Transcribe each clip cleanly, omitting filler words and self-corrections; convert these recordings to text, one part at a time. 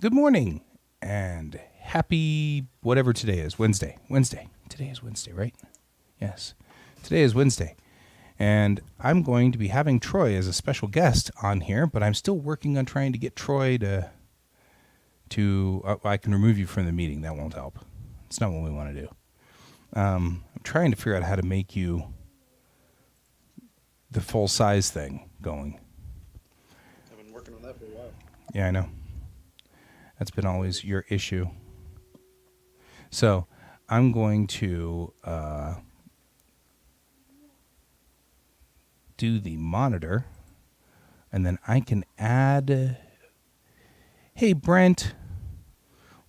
Good morning and happy whatever today is. Wednesday. Today is Wednesday, right? Yes. Today is Wednesday. And I'm going to be having Troy as a special guest on here, but I'm still working on trying to get Troy to I can remove you from the meeting. That won't help. It's not what we want to do. I'm trying to figure out how to make you the full size thing going. I've been working on that for a while. Yeah, I know. That's been always your issue. So I'm going to do the monitor, and then I can add, hey, Brent,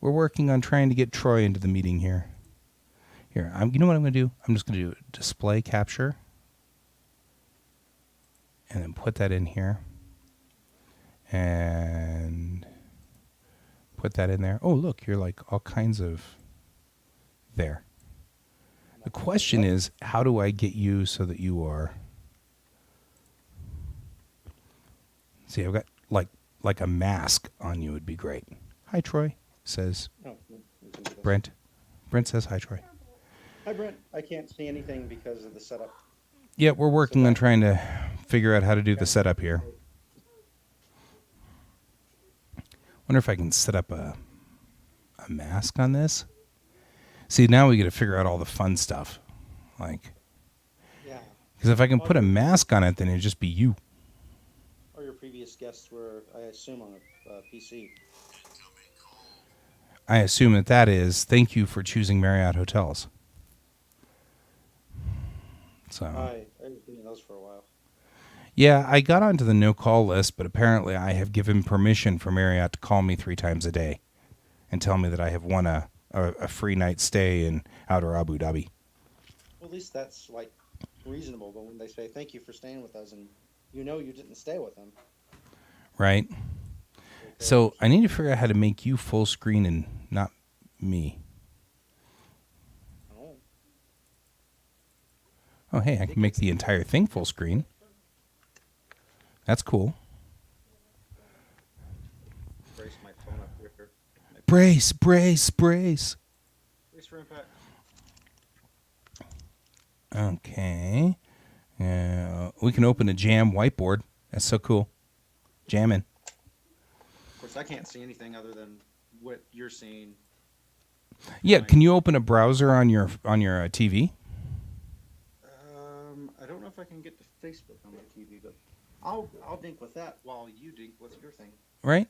we're working on trying to get Troy into the meeting here. Here, you know what I'm going to do? I'm just going to do display capture, and then put that in here, and put that in there. Oh, look, you're like all kinds of there. The question is, how do I get you so that you are... See, I've got like a mask on you would be great. Hi, Troy, says Brent. Brent says hi, Troy. Hi, Brent. I can't see anything because of the setup. Yeah, we're working on trying to figure out how to do the setup here. Wonder if I can set up a mask on this. See, now we got to figure out all the fun stuff. Like, yeah. Because if I can put a mask on it, then it'd just be you. Or your previous guests were, I assume, on a PC. I assume that is, thank you for choosing Marriott Hotels. So I was doing those for a while. Yeah, I got onto the no-call list, but apparently I have given permission for Marriott to call me 3 times a day and tell me that I have won a free night stay in outer Abu Dhabi. Well, at least that's, like, reasonable, but when they say, thank you for staying with us, and you know you didn't stay with them. Right. So I need to figure out how to make you full screen and not me. Oh, hey, I can make the entire thing full screen. That's cool. Brace my phone up here. Brace. Brace for impact. Okay. We can open a jam whiteboard. That's so cool. Jamming. Of course, I can't see anything other than what you're seeing. Yeah, can you open a browser on your TV? I don't know if I can get to Facebook on my TV, but I'll dink with that while you dink with your thing. Right?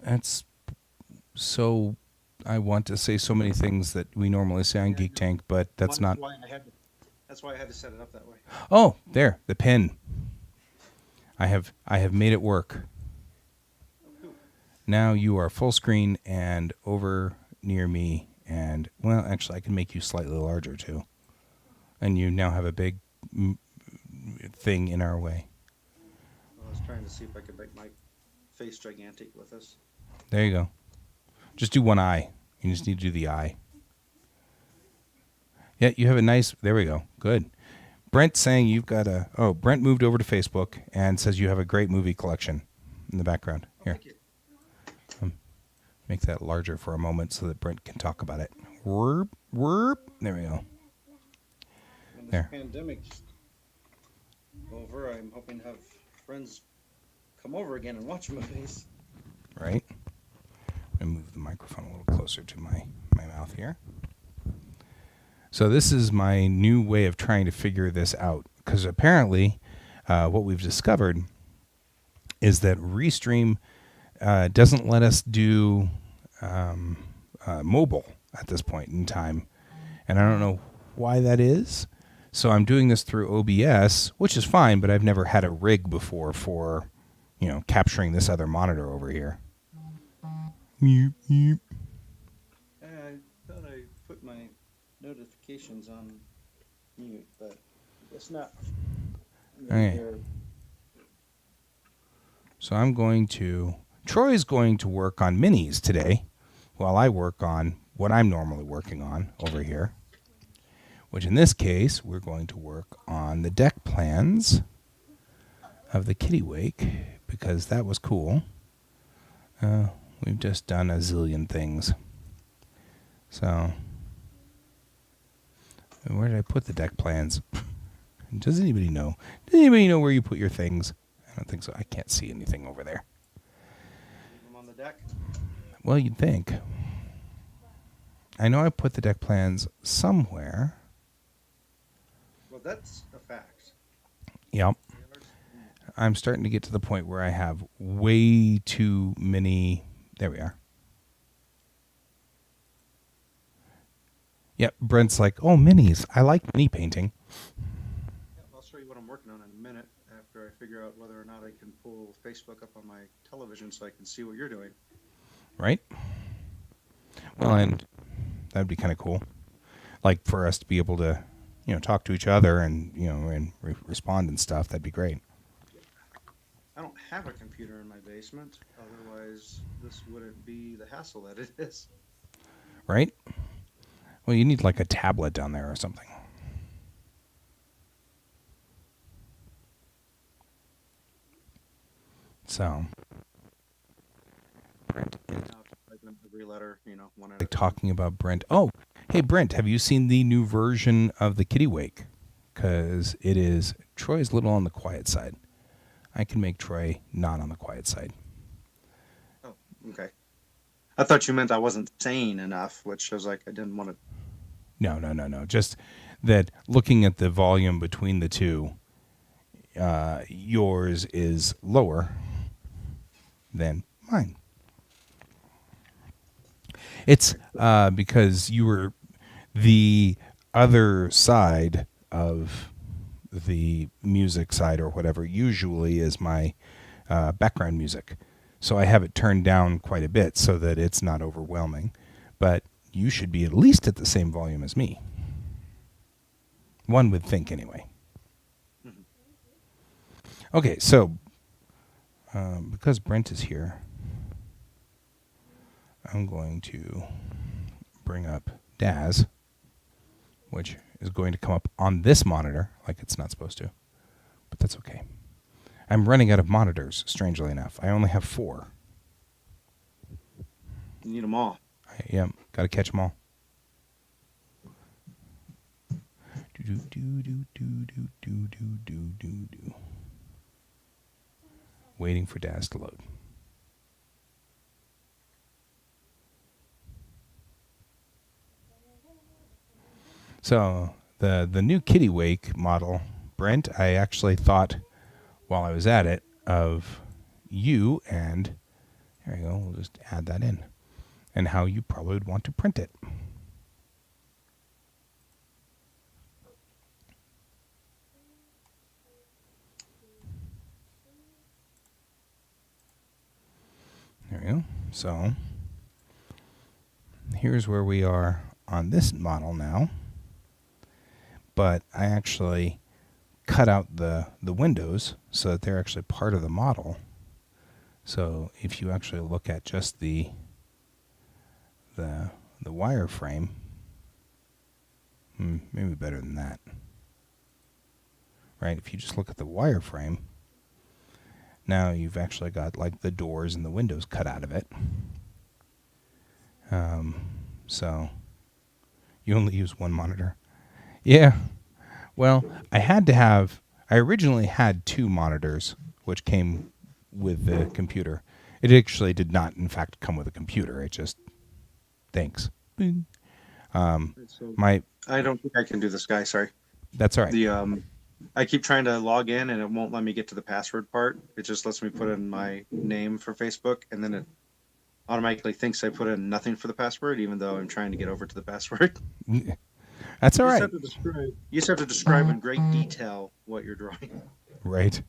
That's so... I want to say so many things that we normally say on Geek Tank, but that's not... That's why I had to set it up that way. Oh, there, the pen. I have made it work. Now you are full screen and over near me, and, well, actually, I can make you slightly larger, too. And you now have a big thing in our way. I was trying to see if I could make my face gigantic with this. There you go. Just do one eye. You just need to do the eye. Yeah, you have a nice... There we go. Good. Brent saying you've got a... Oh, Brent moved over to Facebook and says you have a great movie collection in the background. Here. Thank you. Make that larger for a moment so that Brent can talk about it. There we go. When this There. pandemic's over, I'm hoping to have friends come over again and watch movies. Right? I'm going to move the microphone a little closer to my mouth here. So this is my new way of trying to figure this out. Because apparently what we've discovered is that Restream doesn't let us do mobile at this point in time. And I don't know why that is. So I'm doing this through OBS, which is fine, but I've never had a rig before for, capturing this other monitor over here. Meep, meep. I thought I put my notifications on mute, but I guess not. Okay. So I'm going to... Troy's going to work on minis today while I work on what I'm normally working on over here, which in this case, we're going to work on the deck plans of the Kitty Wake because that was cool. We've just done a zillion things. So, where did I put the deck plans? Does anybody know? Does anybody know where you put your things? I don't think so. I can't see anything over there. Leave them on the deck. Well, you'd think. I know I put the deck plans somewhere. Well, that's a fact. Yep. I'm starting to get to the point where I have way too many. There we are. Yep. Brent's like, oh, minis. I like mini painting. Yeah, I'll show you what I'm working on in a minute after I figure out whether or not I can pull Facebook up on my television so I can see what you're doing. Right? Well, and that'd be kind of cool. Like for us to be able to, talk to each other and, and respond and stuff. That'd be great. I don't have a computer in my basement. Otherwise, this wouldn't be the hassle that it is. Right? Well, you need like a tablet down there or something. So, Brent is Every letter, one at like talking about Brent. Oh, hey Brent, have you seen the new version of the Kitty Wake? Because it is Troy's a little on the quiet side. I can make Troy not on the quiet side. Oh, okay. I thought you meant I wasn't sane enough, which was like I didn't want to. No. Just that looking at the volume between the two, yours is lower than mine. It's because you were the other side of the music side or whatever usually is my background music. So I have it turned down quite a bit so that it's not overwhelming. But you should be at least at the same volume as me. One would think anyway. Mm-hmm. Okay, so because Brent is here, I'm going to bring up Daz, which is going to come up on this monitor like it's not supposed to, but that's okay. I'm running out of monitors, strangely enough. I only have 4. You need them all. Got to catch them all. Waiting for Daz to load. So the new Kitty Wake model, Brent, I actually thought while I was at it of you, and there you go. We'll just add that in, and how you probably would want to print it. There we go. So here's where we are on this model now. But I actually cut out the windows so that they're actually part of the model. So if you actually look at just the wireframe, maybe better than that. Right? If you just look at the wireframe, now you've actually got like the doors and the windows cut out of it. So you only use one monitor. Yeah. Well, I originally had 2 monitors, which came with the computer. It actually did not, in fact, come with a computer. It just, thanks. Bing. So I don't think I can do this, guy. Sorry. That's all right. I keep trying to log in and it won't let me get to the password part. It just lets me put in my name for Facebook, and then it automatically thinks I put in nothing for the password, even though I'm trying to get over to the password. That's all right. You just have to describe in great detail what you're drawing. Right.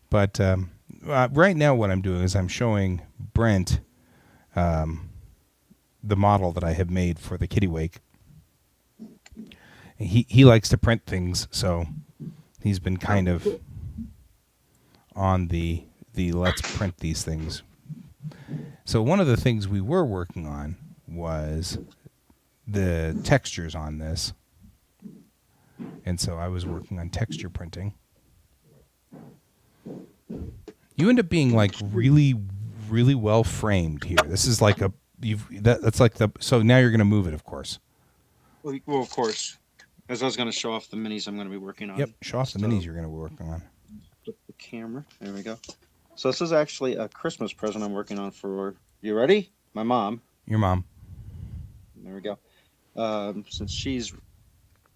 But right now what I'm doing is I'm showing Brent the model that I have made for the Kitty Wake. He likes to print things, so he's been kind of on the let's print these things. So one of the things we were working on was the textures on this. And so I was working on texture printing. You end up being like really, really well framed here. This is like that's like the, so now you're going to move it, of course. Well, of course. As I was going to show off the minis I'm going to be working on. Yep, show off the minis you're going to be working on. The camera. There we go. So this is actually a Christmas present I'm working on for, you ready? My mom. Your mom. There we go. Since she's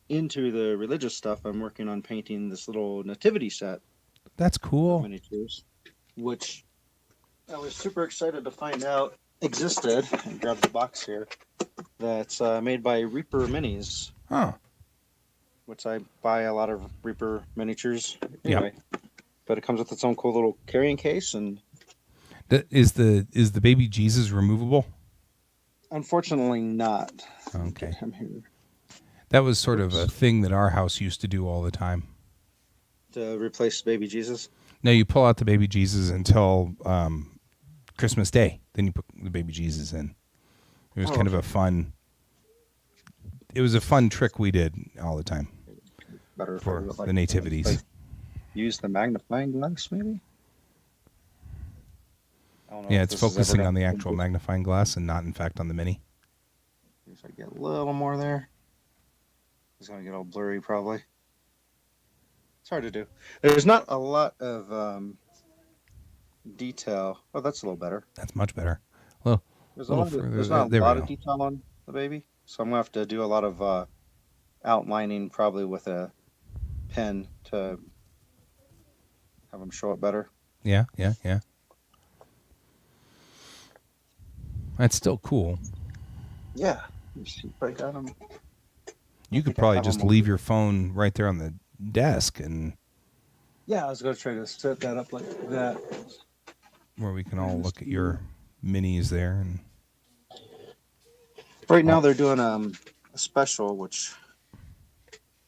into the religious stuff, I'm working on painting this little nativity set. That's cool. Miniatures, which I was super excited to find out existed. And grab the box here. That's made by Reaper Minis. Huh. Which I buy a lot of Reaper miniatures anyway. Yep. But it comes with its own cool little carrying case. And is the baby Jesus removable? Unfortunately not. Okay. I'm here. That was sort of a thing that our house used to do all the time. To replace baby Jesus? No, you pull out the baby Jesus until Christmas Day. Then you put the baby Jesus in. It was kind of a fun... It was a fun trick we did all the time. Better for the nativities. Like use the magnifying glass, maybe? I don't know. Yeah, it's focusing on the actual magnifying glass and not, in fact, on the mini. If I get a little more there. It's going to get all blurry, probably. It's hard to do. There's not a lot of detail. Oh, that's a little better. That's much better. Well, there's not a lot of detail on the baby, so I'm going to have to do a lot of outlining, probably with a pen to have them show it better. Yeah. That's still cool. Yeah. Let's see if I got them. You could probably just leave your phone right there on the desk and... Yeah, I was going to try to set that up like that. Where we can all look at your minis there. And right now they're doing a special, which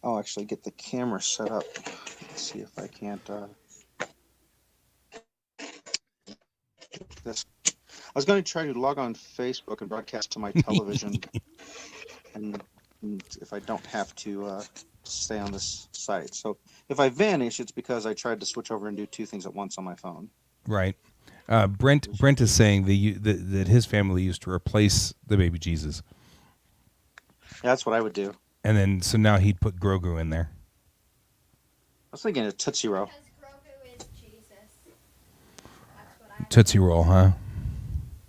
I'll actually get the camera set up. Let's see if I can't... this. I was going to try to log on Facebook and broadcast to my television. and if I don't have to stay on this site. So if I vanish, it's because I tried to switch over and do two things at once on my phone. Right. Brent is saying that his family used to replace the baby Jesus. Yeah, that's what I would do. And then, so now he'd put Grogu in there. I was thinking of Tootsie Roll. Because Grogu is Jesus. That's what I Tootsie Roll, huh?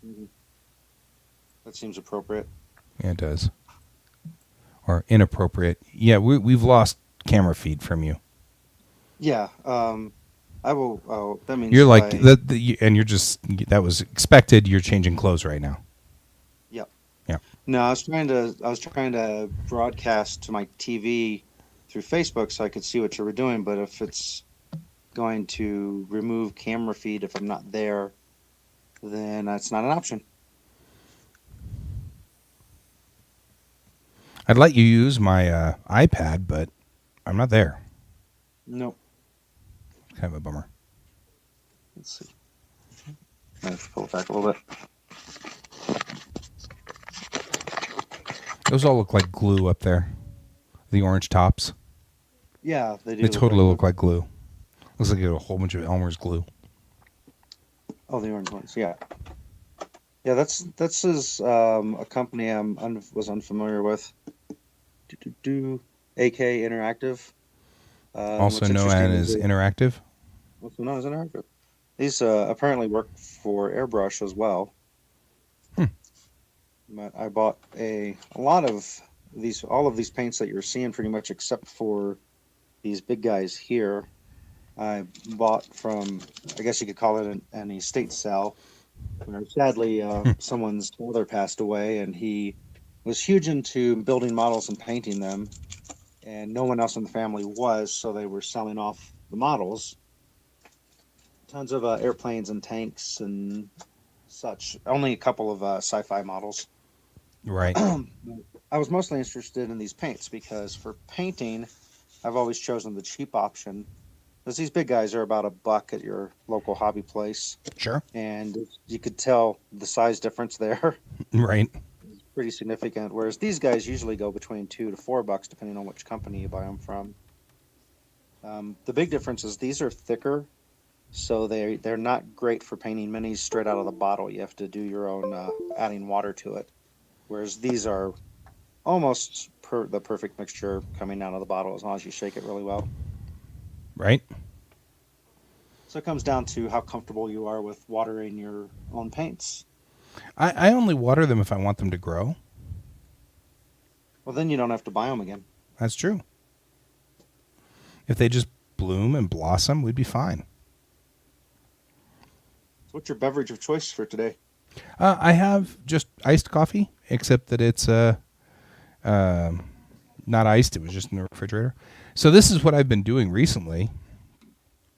Mm-hmm. That seems appropriate. Yeah, it does. Or inappropriate. Yeah, we've lost camera feed from you. Yeah, I will. That means you're like and you're just, that was expected. You're changing clothes right now. Yep. Yeah. No, I was trying to broadcast to my TV through Facebook so I could see what you were doing. But if it's going to remove camera feed if I'm not there, then that's not an option. I'd let you use my iPad, but I'm not there. Nope. Kind of a bummer. Let's see. I have to pull it back a little bit. Those all look like glue up there. The orange tops. Yeah, they do. They totally look like glue. Looks like you got a whole bunch of Elmer's glue. Oh, the orange ones, yeah. Yeah, this is a company I was unfamiliar with. AK Interactive. Also known as Interactive? Also known as Interactive. These apparently work for airbrush as well. But I bought all of these paints that you're seeing pretty much except for these big guys here. I bought from, I guess you could call it an estate sale. Sadly, someone's father passed away, and he was huge into building models and painting them, and no one else in the family was, so they were selling off the models. Tons of airplanes and tanks and such. Only a couple of sci-fi models. Right. I was mostly interested in these paints because for painting, I've always chosen the cheap option. Because these big guys are about $1 at your local hobby place. Sure. And you could tell the size difference there. Right. It's pretty significant. Whereas these guys usually go between $2 to $4, depending on which company you buy them from. The big difference is these are thicker. so they're not great for painting minis straight out of the bottle. You have to do your own adding water to it. Whereas these are almost the perfect mixture coming out of the bottle as long as you shake it really well. Right? So it comes down to how comfortable you are with watering your own paints. I only water them if I want them to grow. Well, then you don't have to buy them again. That's true. If they just bloom and blossom, we'd be fine. So what's your beverage of choice for today? I have just iced coffee, except that it's not iced. It was just in the refrigerator. So this is what I've been doing recently.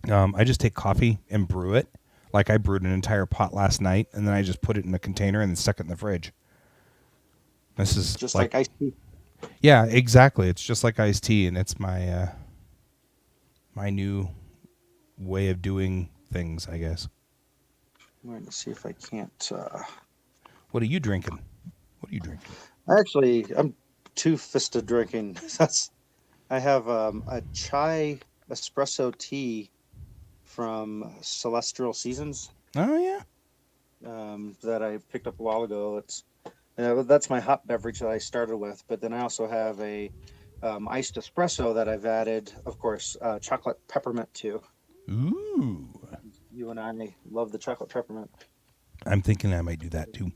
I just take coffee and brew it. Like I brewed an entire pot last night, and then I just put it in a container and then stuck it in the fridge. This is Just like iced tea. Yeah, exactly. It's just like iced tea, and it's my my new way of doing things, I guess. I'm going to see if I can't. What are you drinking? What are you drinking? I'm two-fisted drinking. I have a chai espresso tea from Celestial Seasons Oh yeah. that I picked up a while ago. That's my hot beverage that I started with. But then I also have a iced espresso that I've added, of course, chocolate peppermint to. Ooh. You and I love the chocolate peppermint. I'm thinking I might do that too.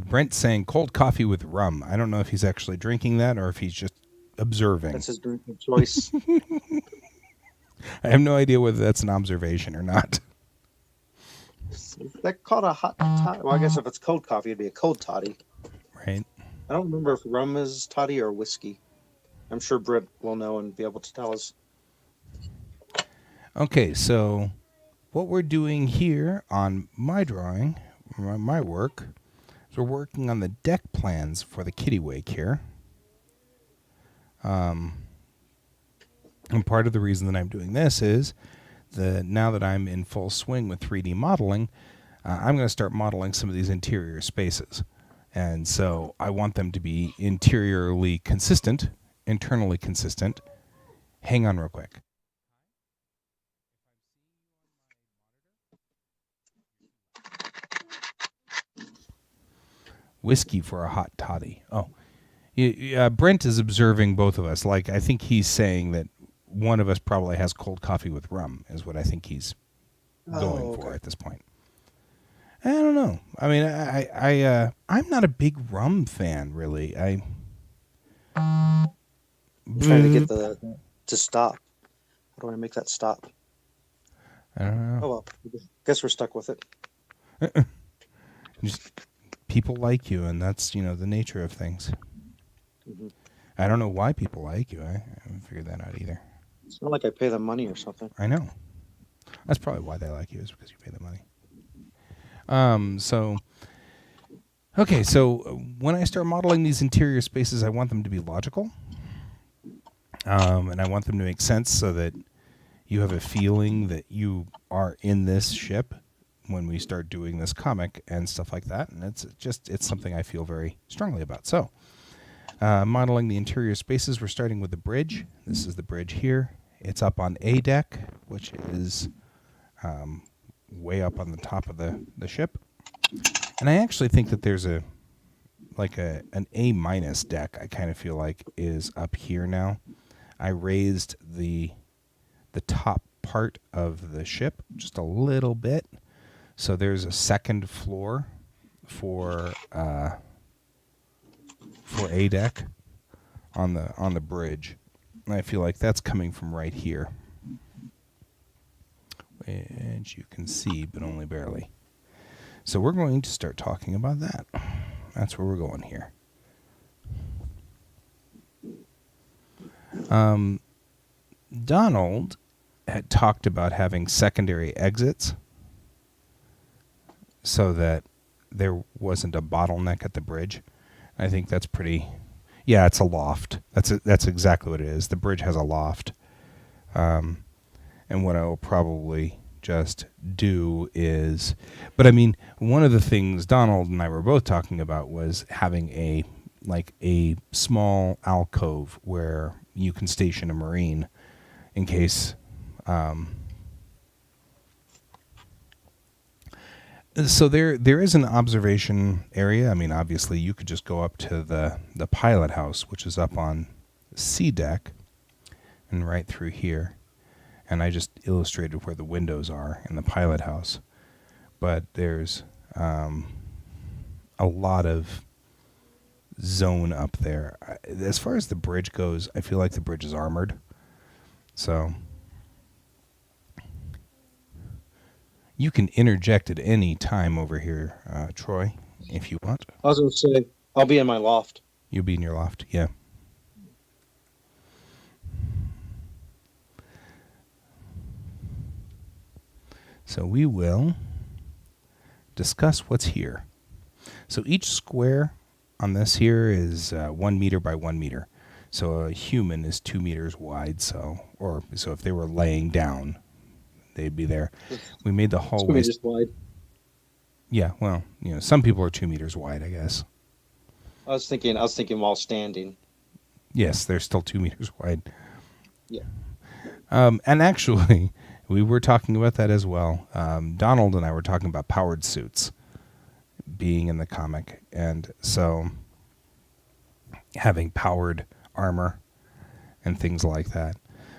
Brent's saying cold coffee with rum. I don't know if he's actually drinking that or if he's just observing. That's his drink of choice. I have no idea whether that's an observation or not. Is that called a hot toddy? Well, I guess if it's cold coffee, it'd be a cold toddy. Right. I don't remember if rum is toddy or whiskey. I'm sure Britt will know and be able to tell us. Okay, so what we're doing here on my drawing, my work, is we're working on the deck plans for the kitty wake here. And part of the reason that I'm doing this is now that I'm in full swing with 3D modeling, I'm going to start modeling some of these interior spaces. And so I want them to be interiorly consistent, internally consistent. Hang on real quick. Whiskey for a hot toddy. Oh, Brent is observing both of us. Like, I think he's saying that one of us probably has cold coffee with rum, is what I think he's going for at this point. I don't know. I mean, I'm not a big rum fan, really. I'm trying to get to stop. How do I make that stop? I don't know. Oh well, guess we're stuck with it. Just people like you, and that's the nature of things. Mm-hmm. I don't know why people like you. I haven't figured that out either. It's not like I pay them money or something. I know. That's probably why they like you, is because you pay the money. So when I start modeling these interior spaces, I want them to be logical. And I want them to make sense so that you have a feeling that you are in this ship when we start doing this comic and stuff like that. And it's something I feel very strongly about. So modeling the interior spaces, we're starting with the bridge. This is the bridge here. It's up on A deck, which is way up on the top of the ship. And I actually think that there's an A- deck, I kind of feel like, is up here now. I raised the top part of the ship just a little bit. So there's a second floor for A deck on the bridge. And I feel like that's coming from right here, which you can see, but only barely. So we're going to start talking about that. That's where we're going here. Donald had talked about having secondary exits so that there wasn't a bottleneck at the bridge. I think that's pretty... Yeah, it's a loft. That's exactly what it is. The bridge has a loft. And what I will probably just do is... But I mean, one of the things Donald and I were both talking about was having a small alcove where you can station a Marine in case So there is an observation area. I mean, obviously, you could just go up to the pilot house, which is up on C deck, and right through here. And I just illustrated where the windows are in the pilot house. But there's a lot of zone up there. As far as the bridge goes, I feel like the bridge is armored. So you can interject at any time over here, Troy, if you want. I was going to say, I'll be in my loft. You'll be in your loft, yeah. So we will discuss what's here. So each square on this here is 1 meter by 1 meter. So a human is 2 meters wide. So if they were laying down, they'd be there. We made the hallways 2 meters wide. Yeah, well, some people are 2 meters wide, I guess. I was thinking while standing. Yes, they're still 2 meters wide. Yeah. And actually, we were talking about that as well. Donald and I were talking about powered suits being in the comic. And so having powered armor and things like that.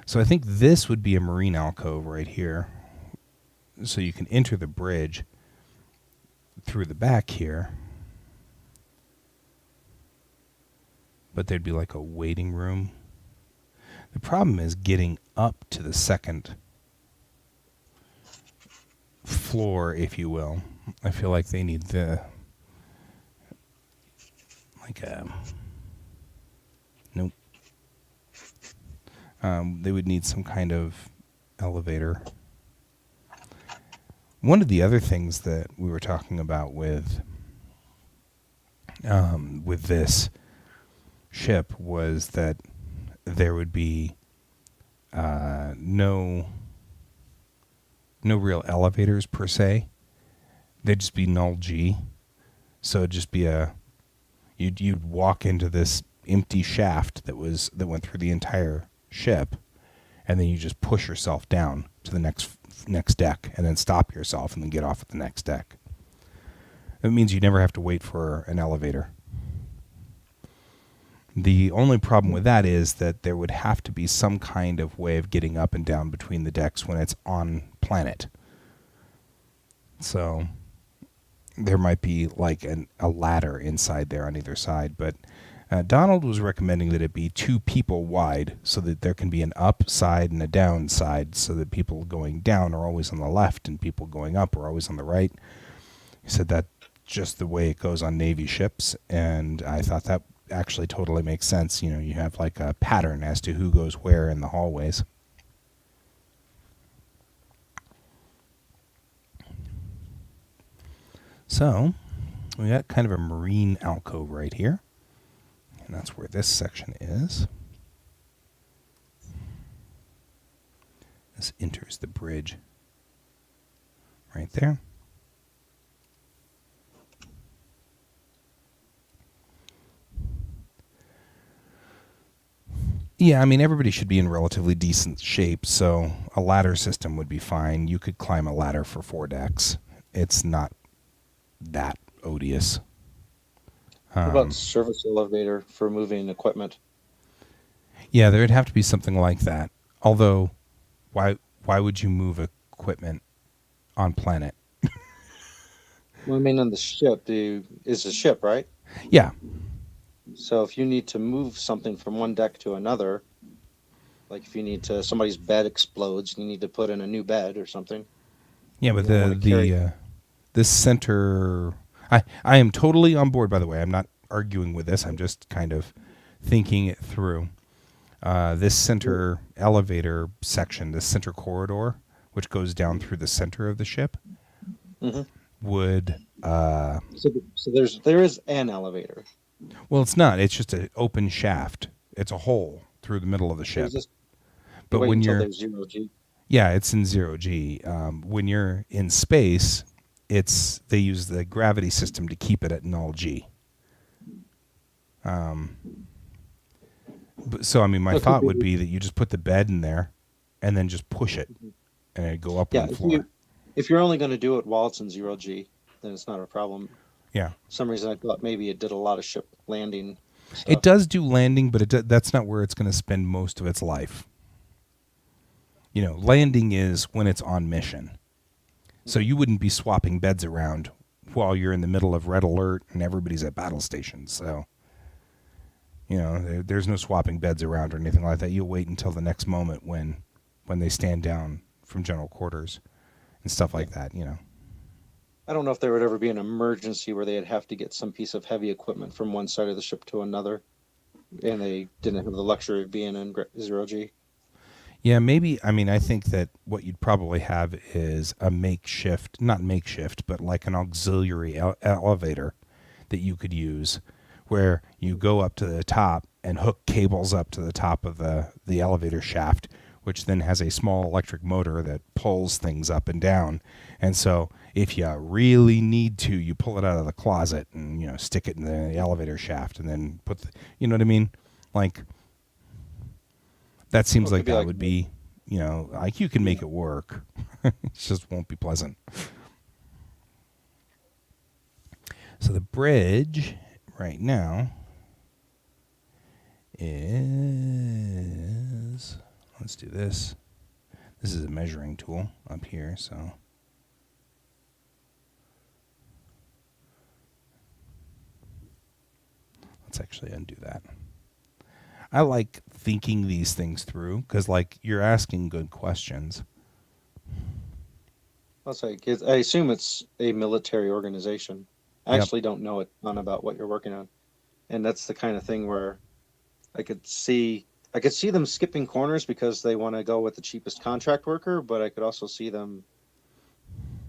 So I think this would be a marine alcove right here. So you can enter the bridge through the back here. But there'd be like a waiting room. The problem is getting up to the second floor, if you will. I feel like they need nope. They would need some kind of elevator. One of the other things that we were talking about with this ship was that there would be no real elevators per se. They'd just be null G. So it'd just be you'd walk into this empty shaft that went through the entire ship, and then you just push yourself down to the next deck, and then stop yourself, and then get off at the next deck. It means you never have to wait for an elevator. The only problem with that is that there would have to be some kind of way of getting up and down between the decks when it's on planet. So there might be like a ladder inside there on either side, but Donald was recommending that it be 2 people wide so that there can be an up side and a down side so that people going down are always on the left and people going up are always on the right. He said that's just the way it goes on Navy ships, and I thought that actually totally makes sense. You have like a pattern as to who goes where in the hallways. So we got kind of a marine alcove right here, and that's where this section is. This enters the bridge right there. Yeah, I mean, everybody should be in relatively decent shape, so a ladder system would be fine. You could climb a ladder for 4 decks. It's not that odious. What about service elevator for moving equipment? Yeah, there'd have to be something like that. Although, why would you move equipment on planet? Well, I mean, on the ship, is a ship, right? Yeah. So if you need to move something from one deck to another, like if you need to, somebody's bed explodes, you need to put in a new bed or something. Yeah, but this center, I am totally on board, by the way. I'm not arguing with this. I'm just kind of thinking it through. This center elevator section, this center corridor, which goes down through the center of the ship, would... So there is an elevator. Well, it's not. It's just an open shaft. It's a hole through the middle of the ship. But when you're... there's 0G. Yeah, it's in 0G. When you're in space, they use the gravity system to keep it at null G. So, I mean, my thought would be that you just put the bed in there and then just push it and it'd go up one floor. If you're only going to do it while it's in 0G, then it's not a problem. Yeah. For some reason I thought maybe it did a lot of ship landing It stuff. does do landing, but that's not where it's going to spend most of its life. You know, landing is when it's on mission. So you wouldn't be swapping beds around while you're in the middle of red alert and everybody's at battle stations. So, you know, there's no swapping beds around or anything like that. You'll wait until the next moment when they stand down from general quarters and stuff like that, you know. I don't know if there would ever be an emergency where they'd have to get some piece of heavy equipment from one side of the ship to another, and they didn't have the luxury of being in zero G. Yeah, maybe. I mean, I think that what you'd probably have is a makeshift, not makeshift, but like an auxiliary elevator that you could use where you go up to the top and hook cables up to the top of the elevator shaft, which then has a small electric motor that pulls things up and down. And so if you really need to, you pull it out of the closet and, you know, stick it in the elevator shaft and then put you know what I mean? Like, that seems like that would be, you know, like you can make it work. It just won't be pleasant. So the bridge right now is, let's do this. This is a measuring tool up here, so. Let's actually undo that. I like thinking these things through because, like, you're asking good questions. I'll say, 'cause I assume it's a military organization. I Yep. actually don't know a ton about what you're working on, and that's the kind of thing where I could see them skipping corners because they want to go with the cheapest contract worker, but I could also see them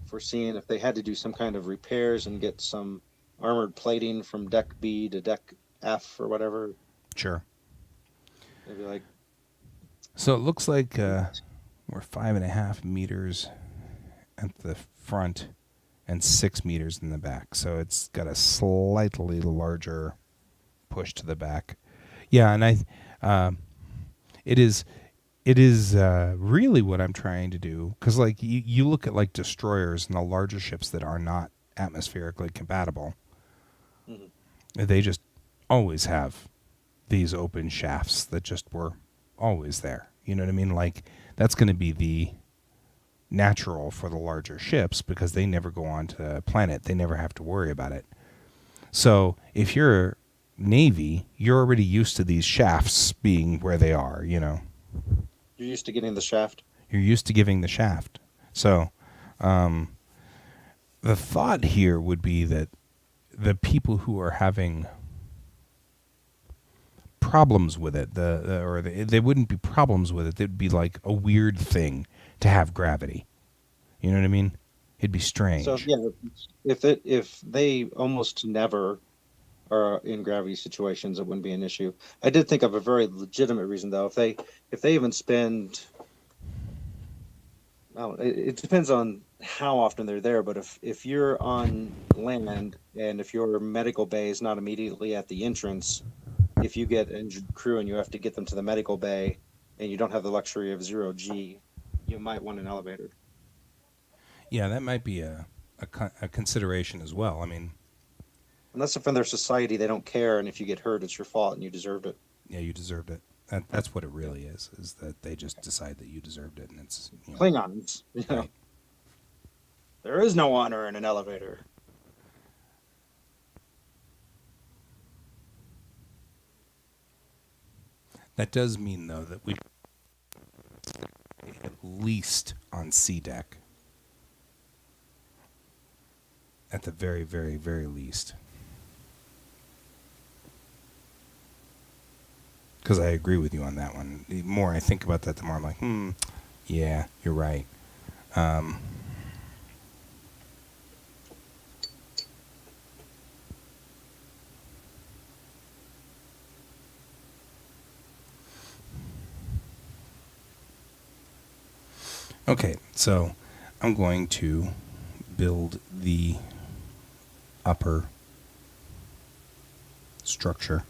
foreseeing if they had to do some kind of repairs and get some armored plating from deck B to deck F or whatever. Sure. They'd be like, So it looks like we're 5.5 meters at the front and 6 meters in the back. So it's got a slightly larger push to the back. Yeah, and it is really what I'm trying to do, because like you look at like destroyers and the larger ships that are not atmospherically compatible, they just always have these open shafts that just were always there. You know what I mean? Like, that's going to be the natural for the larger ships because they never go on to a planet. They never have to worry about it. So if you're Navy, you're already used to these shafts being where they are, you know. you're used to getting the shaft. You're used to giving the shaft. So the thought here would be that the people who are having problems with it, they wouldn't be problems with it. They'd be like a weird thing to have gravity. You know what I mean? It'd be strange. So yeah, if they almost never are in gravity situations, it wouldn't be an issue. I did think of a very legitimate reason though. If they even spend, well, it depends on how often they're there. But if you're on land and if your medical bay is not immediately at the entrance, if you get injured crew and you have to get them to the medical bay and you don't have the luxury of zero G, you might want an elevator. Yeah, that might be a consideration as well. I mean, Unless if in their society they don't care, and if you get hurt, it's your fault and you deserved it. yeah, you deserved it. That's what it really is that they just decide that you deserved it, and it's, you know, Klingons, you know, right. there is no honor in an elevator. That does mean, though, that we at least on C deck. At the very, very, very least. Because I agree with you on that one. The more I think about that, the more I'm like, yeah, you're right. Okay, so I'm going to build the upper structure.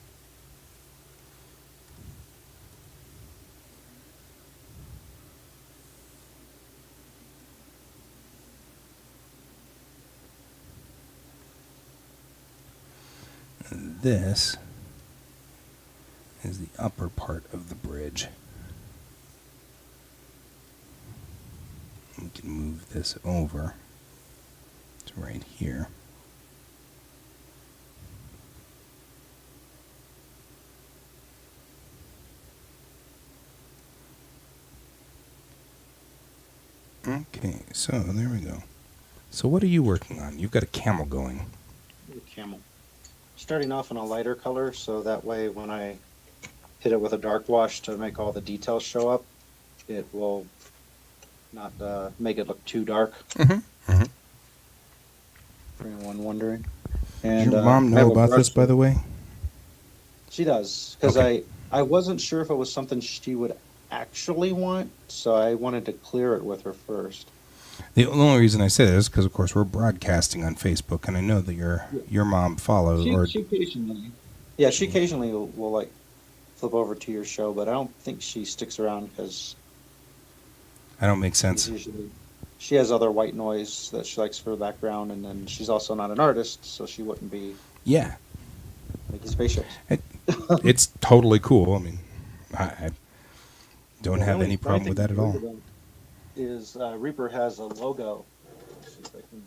this is the upper part of the bridge. We can move this over to right here. Okay, so there we go. So what are you working on? You've got a camel going. Camel. Starting off in a lighter color, so that way when I hit it with a dark wash to make all the details show up, it will not make it look too dark. Mm-hmm. For anyone wondering. Does And your mom I have know a about brush this, by the way? She does, because Okay. I wasn't sure if it was something she would actually want, so I wanted to clear it with her first. The only reason I say this is because, of course, we're broadcasting on Facebook, and I know that your mom follows. She occasionally. Yeah, she occasionally will like flip over to your show, but I don't think she sticks around because I don't make sense. usually she has other white noise that she likes for the background, and then she's also not an artist, so she wouldn't be Yeah, making spaceships. it's totally cool. I mean, I don't The have only any problem with that at all. Is Reaper has a logo. Let's see if I can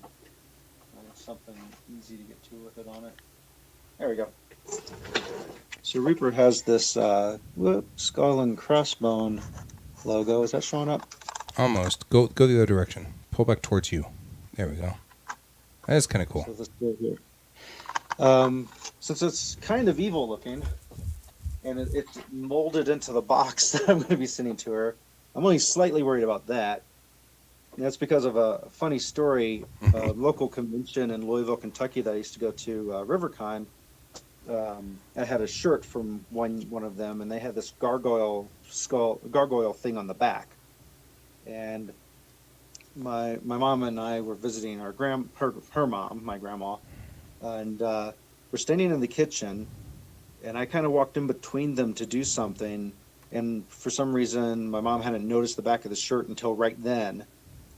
find something easy to get to with it on it. There we go. So Reaper has this skull and crossbone logo. Is that showing up? Almost. Go the other direction. Pull back towards you. There we go. That is kind of cool. So let's go here. Since it's kind of evil looking, and it's molded into the box that I'm going to be sending to her, I'm only slightly worried about that. And that's because of a funny story. A local convention in Louisville, Kentucky that I used to go to, RiverCon. I had a shirt from one of them, and they had this gargoyle thing on the back. And my mom and I were visiting her mom, my grandma, and we're standing in the kitchen, and I kind of walked in between them to do something, and for some reason my mom hadn't noticed the back of the shirt until right then,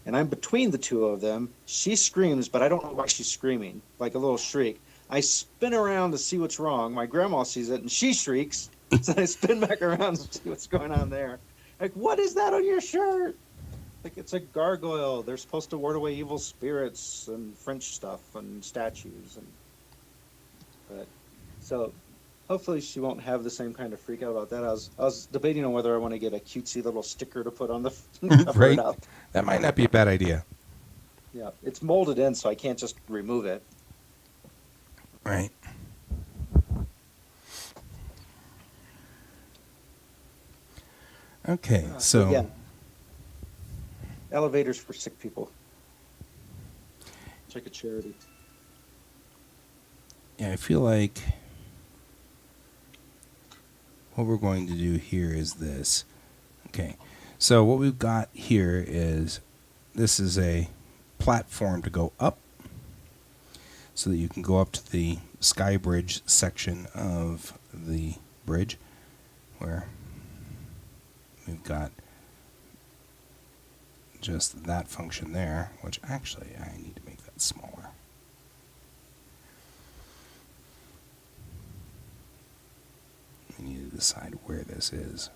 and I'm between the two of them. She screams, but I don't know why she's screaming, like a little shriek. I spin around to see what's wrong. My grandma sees it, and she shrieks, so I spin back around to see what's going on there. Like, what is that on your shirt? Like, it's a gargoyle. They're supposed to ward away evil spirits and French stuff and statues. But so hopefully she won't have the same kind of freak out about that. I was debating on whether I want to get a cutesy little sticker to put on the cover Right. it up. That might not be a bad idea. Yeah, it's molded in, so I can't just remove it. Right. Okay, so Yeah, elevators for sick people. It's like a charity. yeah, I feel like what we're going to do here is this. Okay, so what we've got here is this is a platform to go up so that you can go up to the sky bridge section of the bridge where we've got just that function there, which actually I need to make that smaller. We need to decide where this is.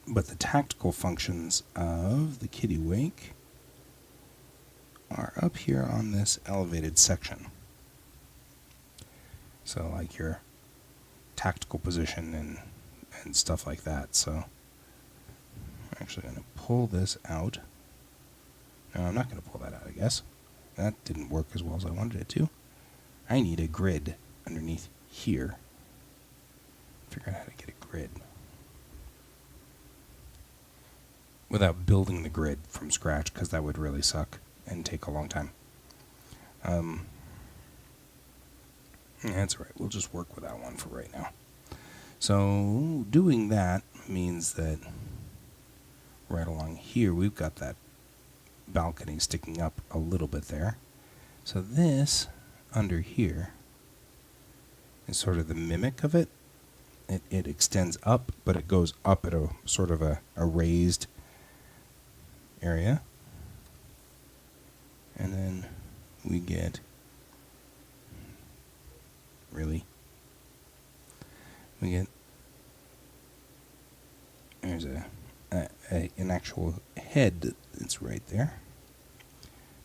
But the tactical functions of the kitty wake are up here on this elevated section. So like your tactical position and stuff like that. So I'm actually going to pull this out. No, I'm not going to pull that out, I guess. That didn't work as well as I wanted it to. I need a grid underneath here. Figure out how to get a grid without building the grid from scratch, because that would really suck and take a long time. That's all right. We'll just work with that one for right now. So doing that means that right along here we've got that balcony sticking up a little bit there. So this under here is sort of the mimic of it. It extends up, but it goes up at a sort of a raised area. And then we get we get there's an actual head that's right there.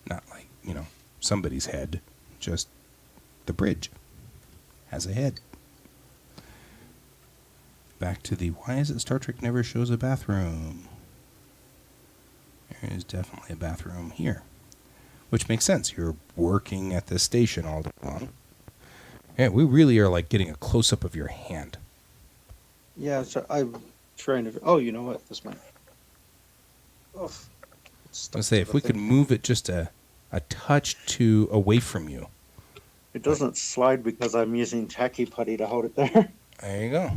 Not like, somebody's head, just the bridge has a head. Back to the why is it Star Trek never shows a bathroom? There is definitely a bathroom here, which makes sense. You're working at this station all day long. Yeah, we really are like getting a close-up of your hand. Yeah, so I'm trying to. Oh, you know what? This might. Oh, Let's say if we could move it just a touch away from you. It doesn't slide because I'm using tacky putty to hold it there. There you go.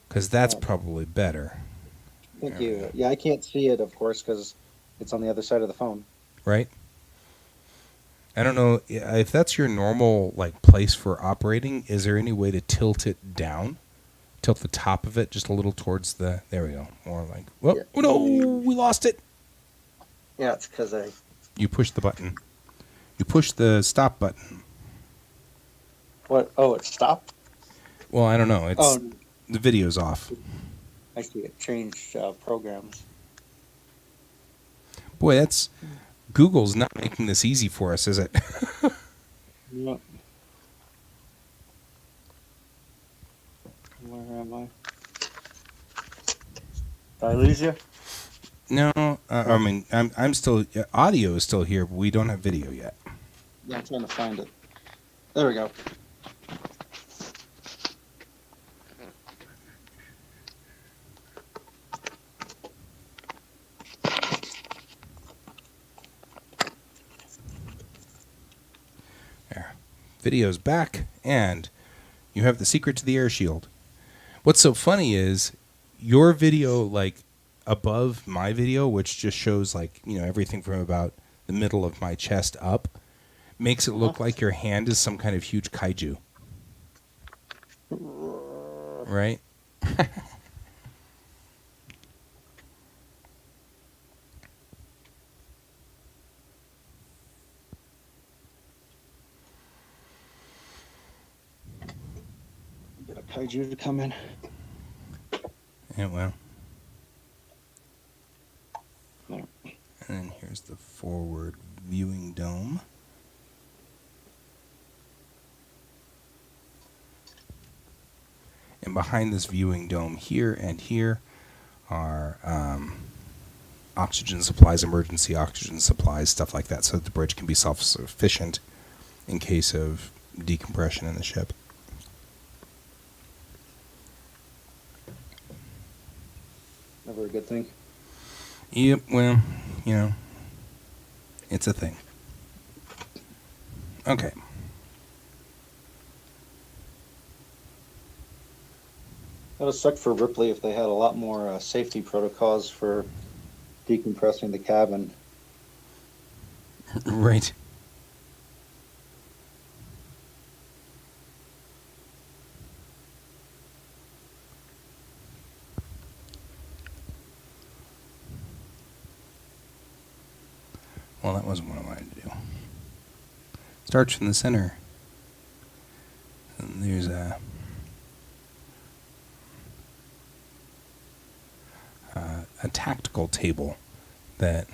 Because that's probably better. Thank you. Yeah, I can't see it, of course, because it's on the other side of the phone. Right? I don't know if that's your normal place for operating. Is there any way to tilt it down? Tilt the top of it just a little towards the... There we go. More like... Whoa, Yeah. Oh, no! We lost it! Yeah, it's because I... You push the button. You push the stop button. What? Oh, it stopped? Well, I don't know. It's the video's off. I see it changed programs. Boy, that's... Google's not making this easy for us, is it? Yeah. Where am I? Did I lose you? No, I mean, I'm still... audio is still here, but we don't have video yet. Yeah, I'm trying to find it. There we go. There. Video's back, and you have the secret to the air shield. What's so funny is your video, above my video, which just shows, everything from about the middle of my chest up, makes it look like your hand is some kind of huge kaiju. Right? Get a kaiju to come in. Yeah, well. There. And then here's the forward viewing dome. And behind this viewing dome here and here are oxygen supplies, emergency oxygen supplies, stuff like that, so that the bridge can be self-sufficient in case of decompression in the ship. Never a good thing. Yep, well, it's a thing. Okay. That would suck for Ripley if they had a lot more safety protocols for decompressing the cabin. Right. Well, that wasn't what I wanted to do. Starts from the center. And there's a tactical table that...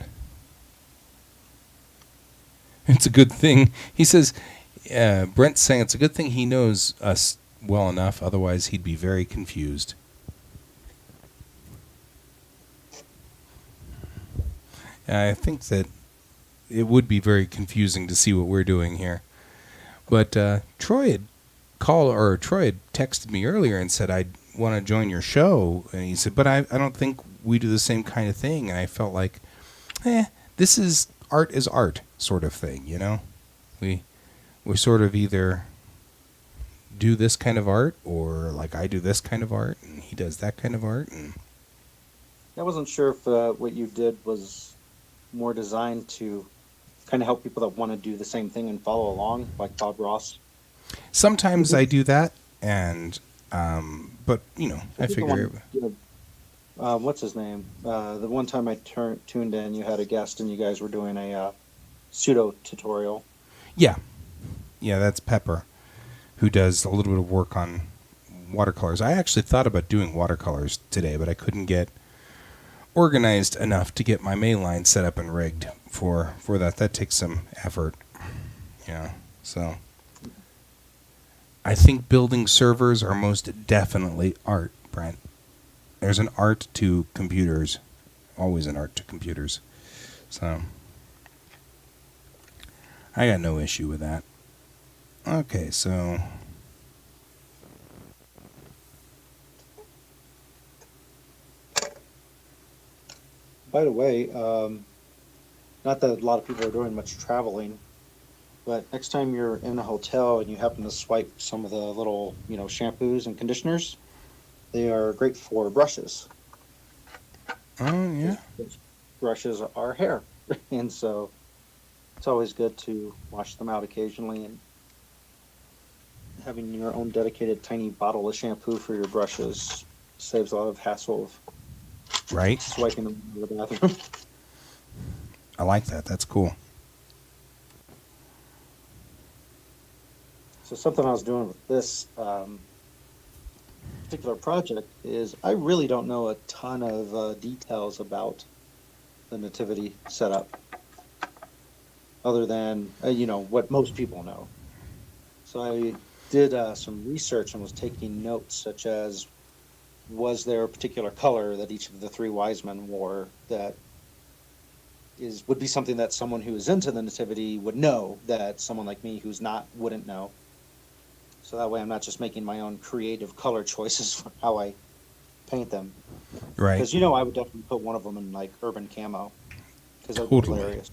It's a good thing. He says, Brent's saying it's a good thing he knows us well enough, otherwise he'd be very confused. I think that it would be very confusing to see what we're doing here. But Troy had texted me earlier and said, I want to join your show. And he said, but I don't think we do the same kind of thing. And I felt like, this is art is art sort of thing, We sort of either do this kind of art, or I do this kind of art and he does that kind of art. And I wasn't sure if what you did was more designed to kind of help people that want to do the same thing and follow along, like Bob Ross. Sometimes I do that, and but I figure. What's his name? The one time I tuned in, you had a guest, and you guys were doing a pseudo tutorial. Yeah, that's Pepper, who does a little bit of work on watercolors. I actually thought about doing watercolors today, but I couldn't get organized enough to get my main line set up and rigged for that. That takes some effort. Yeah. So I think building servers are most definitely art, Brent. There's an art to computers. Always an art to computers. So I got no issue with that. Okay, so By the way, not that a lot of people are doing much traveling, but next time you're in a hotel and you happen to swipe some of the little, shampoos and conditioners, they are great for brushes. oh yeah. Brushes are hair, and so it's always good to wash them out occasionally. And having your own dedicated tiny bottle of shampoo for your brushes saves a lot of hassle of Right? swiping them in the bathroom. I like that. That's cool. So something I was doing with this particular project is I really don't know a ton of details about the nativity setup, other than what most people know. So I did some research and was taking notes, such as, was there a particular color that each of the three wise men wore that would be something that someone who is into the nativity would know, that someone like me who's not wouldn't know. So that way I'm not just making my own creative color choices for how I paint them. Right. Because I would definitely put one of them in like urban camo, because that would be Totally. hilarious.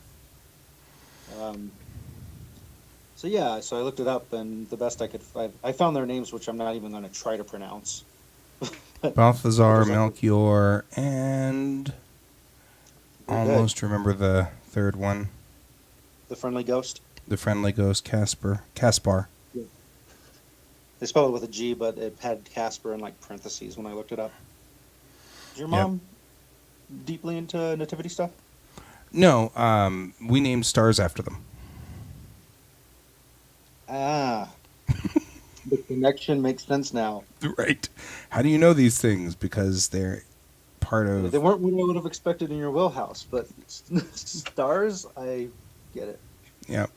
So yeah, so I looked it up, and the best I could I found their names, which I'm not even going to try to pronounce. Balthazar, There's like- Melchior, and They're good. almost remember the third one. The Friendly Ghost. The friendly ghost, Caspar. They spelled it with a G, but it had Casper in like parentheses when I looked it up. Is your Yep. mom deeply into nativity stuff? No, we named stars after them. Ah, the connection makes sense now. Right. How do you know these things? Because they're part of... They weren't what I would have expected in your wheelhouse, but stars, I get it. Yep.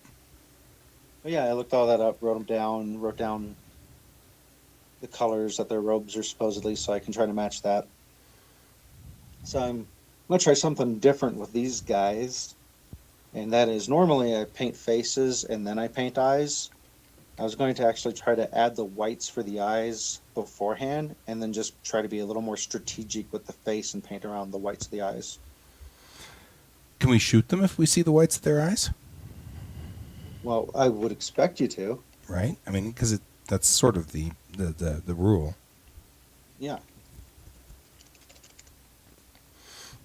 But yeah, I looked all that up, wrote down the colors that their robes are supposedly, so I can try to match that. So I'm going to try something different with these guys, and that is, normally I paint faces and then I paint eyes. I was going to actually try to add the whites for the eyes beforehand, and then just try to be a little more strategic with the face and paint around the whites of the eyes. Can we shoot them if we see the whites of their eyes? Well, I would expect you to. Right? I mean, because that's sort of the rule. Yeah.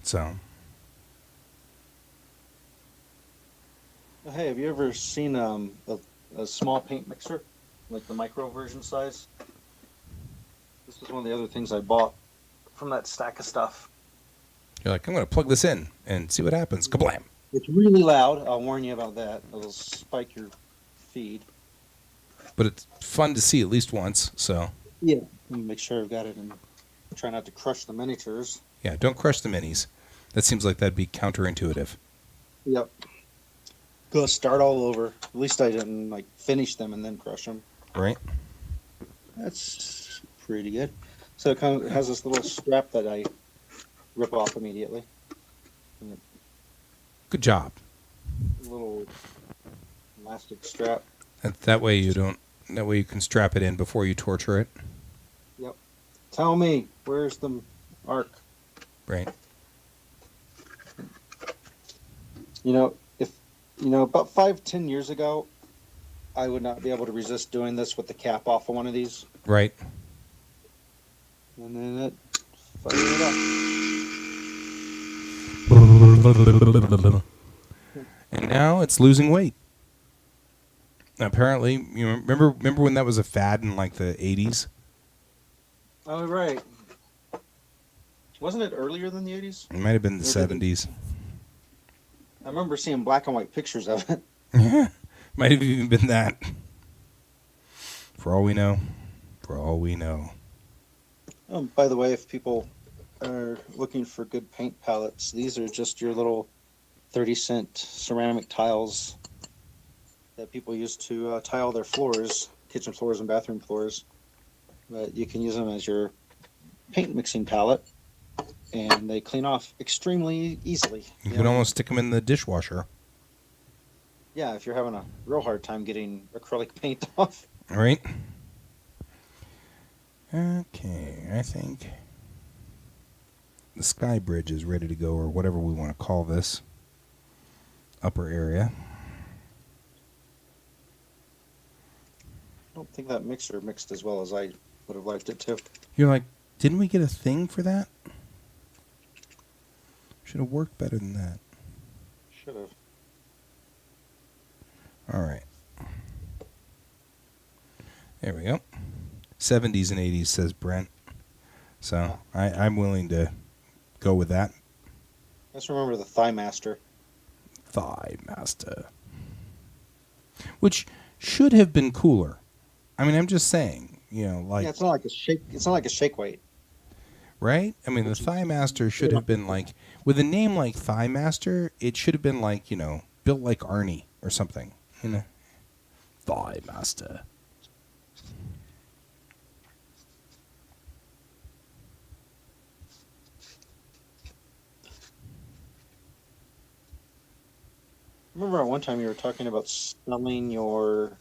So, Hey, have you ever seen a small paint mixer, like the micro version size? This was one of the other things I bought from that stack of stuff. you're like, I'm going to plug this in and see what happens. Kablam! It's really loud. I'll warn you about that. It'll spike your feed. But it's fun to see at least once, so... Yeah. Let me make sure I've got it, and try not to crush the miniatures. Yeah, don't crush the minis. That seems like that'd be counterintuitive. Yep. Go start all over. At least I didn't finish them and then crush them. Right? That's pretty good. So it has this little strap that I rip off immediately. And Good job. a little elastic strap. That way you don't... That way you can strap it in before you torture it. Yep. Tell me, where's the arc? Right? About 5-10 years ago, I would not be able to resist doing this with the cap off of one of these. Right. And then fired it up. And now it's losing weight. Apparently, you remember when that was a fad in like the 80s? Oh, right. Wasn't it earlier than the 80s? It might have been the Or did 70s. I remember seeing black and white pictures of it. Yeah, might have even been that. For all we know. For all we know. By the way, if people are looking for good paint palettes, these are just your little 30-cent ceramic tiles that people use to tile their floors, kitchen floors and bathroom floors. But you can use them as your paint mixing palette, and they clean off extremely easily. You could almost stick them in the dishwasher, Yeah, if you're having a real hard time getting acrylic paint off. right? Okay, I think the sky bridge is ready to go, or whatever we want to call this upper area. I don't think that mixer mixed as well as I would have liked it to. You're like, didn't we get a thing for that? Should have worked better than that. Should have. All right. There we go. 70s and 80s, says Brent. So I'm willing to go with that. Let's remember the Thigh Master. Thigh Master. Which should have been cooler. I mean, I'm just saying, like... Yeah, it's not like a shake. It's not like a shake weight. Right? I mean, the Thigh Master should have been like... With a name like Thigh Master, it should have been like, built like Arnie or something. Thigh Master. Remember at one time you were talking about selling your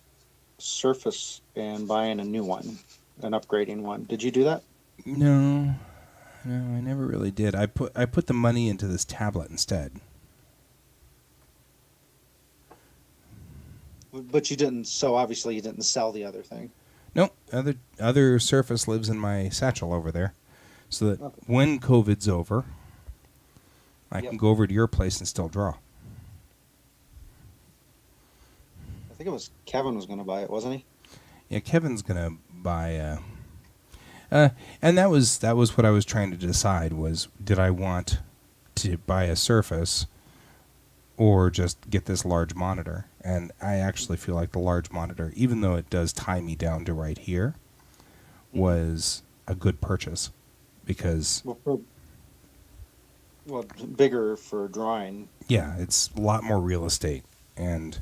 Surface and buying a new one, an upgrading one. Did you do that? No, I never really did. I put the money into this tablet instead. But you didn't. So obviously you didn't sell the other thing. Nope. Other Surface lives in my satchel over there, so that when COVID's over, I can go over to your place and still draw. I think it was Kevin was going to buy it, wasn't he? Yeah, Kevin's gonna buy. And that was what I was trying to decide was, did I want to buy a Surface or just get this large monitor? And I actually feel like the large monitor, even though it does tie me down to right here, was a good purchase because... Well, bigger for drawing. Yeah, it's a lot more real estate, and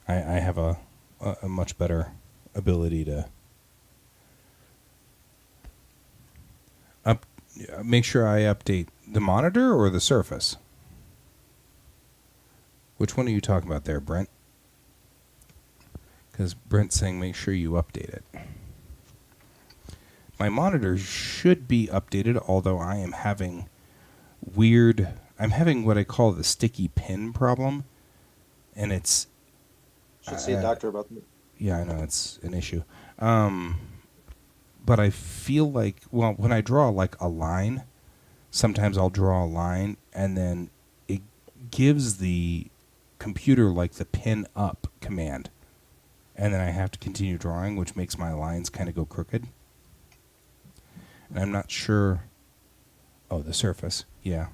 I have a much better ability to make sure I update the monitor or the Surface. Which one are you talking about there, Brent? Because Brent's saying make sure you update it. My monitor should be updated, although I am having I'm having what I call the sticky pin problem, and it's... Should see a doctor about that. Yeah, I know, it's an issue. But I feel like, well, when I draw like a line, sometimes I'll draw a line, and then it gives the computer like the pin up command. And then I have to continue drawing, which makes my lines kind of go crooked. And I'm not sure... Oh, the Surface. Yeah.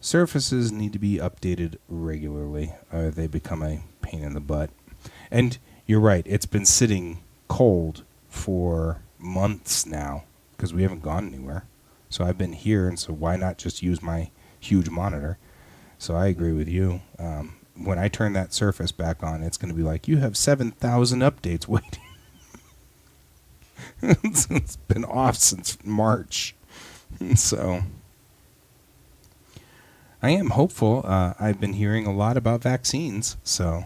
Surfaces need to be updated regularly, or they become a pain in the butt. And you're right, it's been sitting cold for months now, because we haven't gone anywhere. So I've been here, and so why not just use my huge monitor? So I agree with you. When I turn that Surface back on, it's going to be like, you have 7,000 updates waiting. It's been off since March. So I am hopeful. I've been hearing a lot about vaccines, so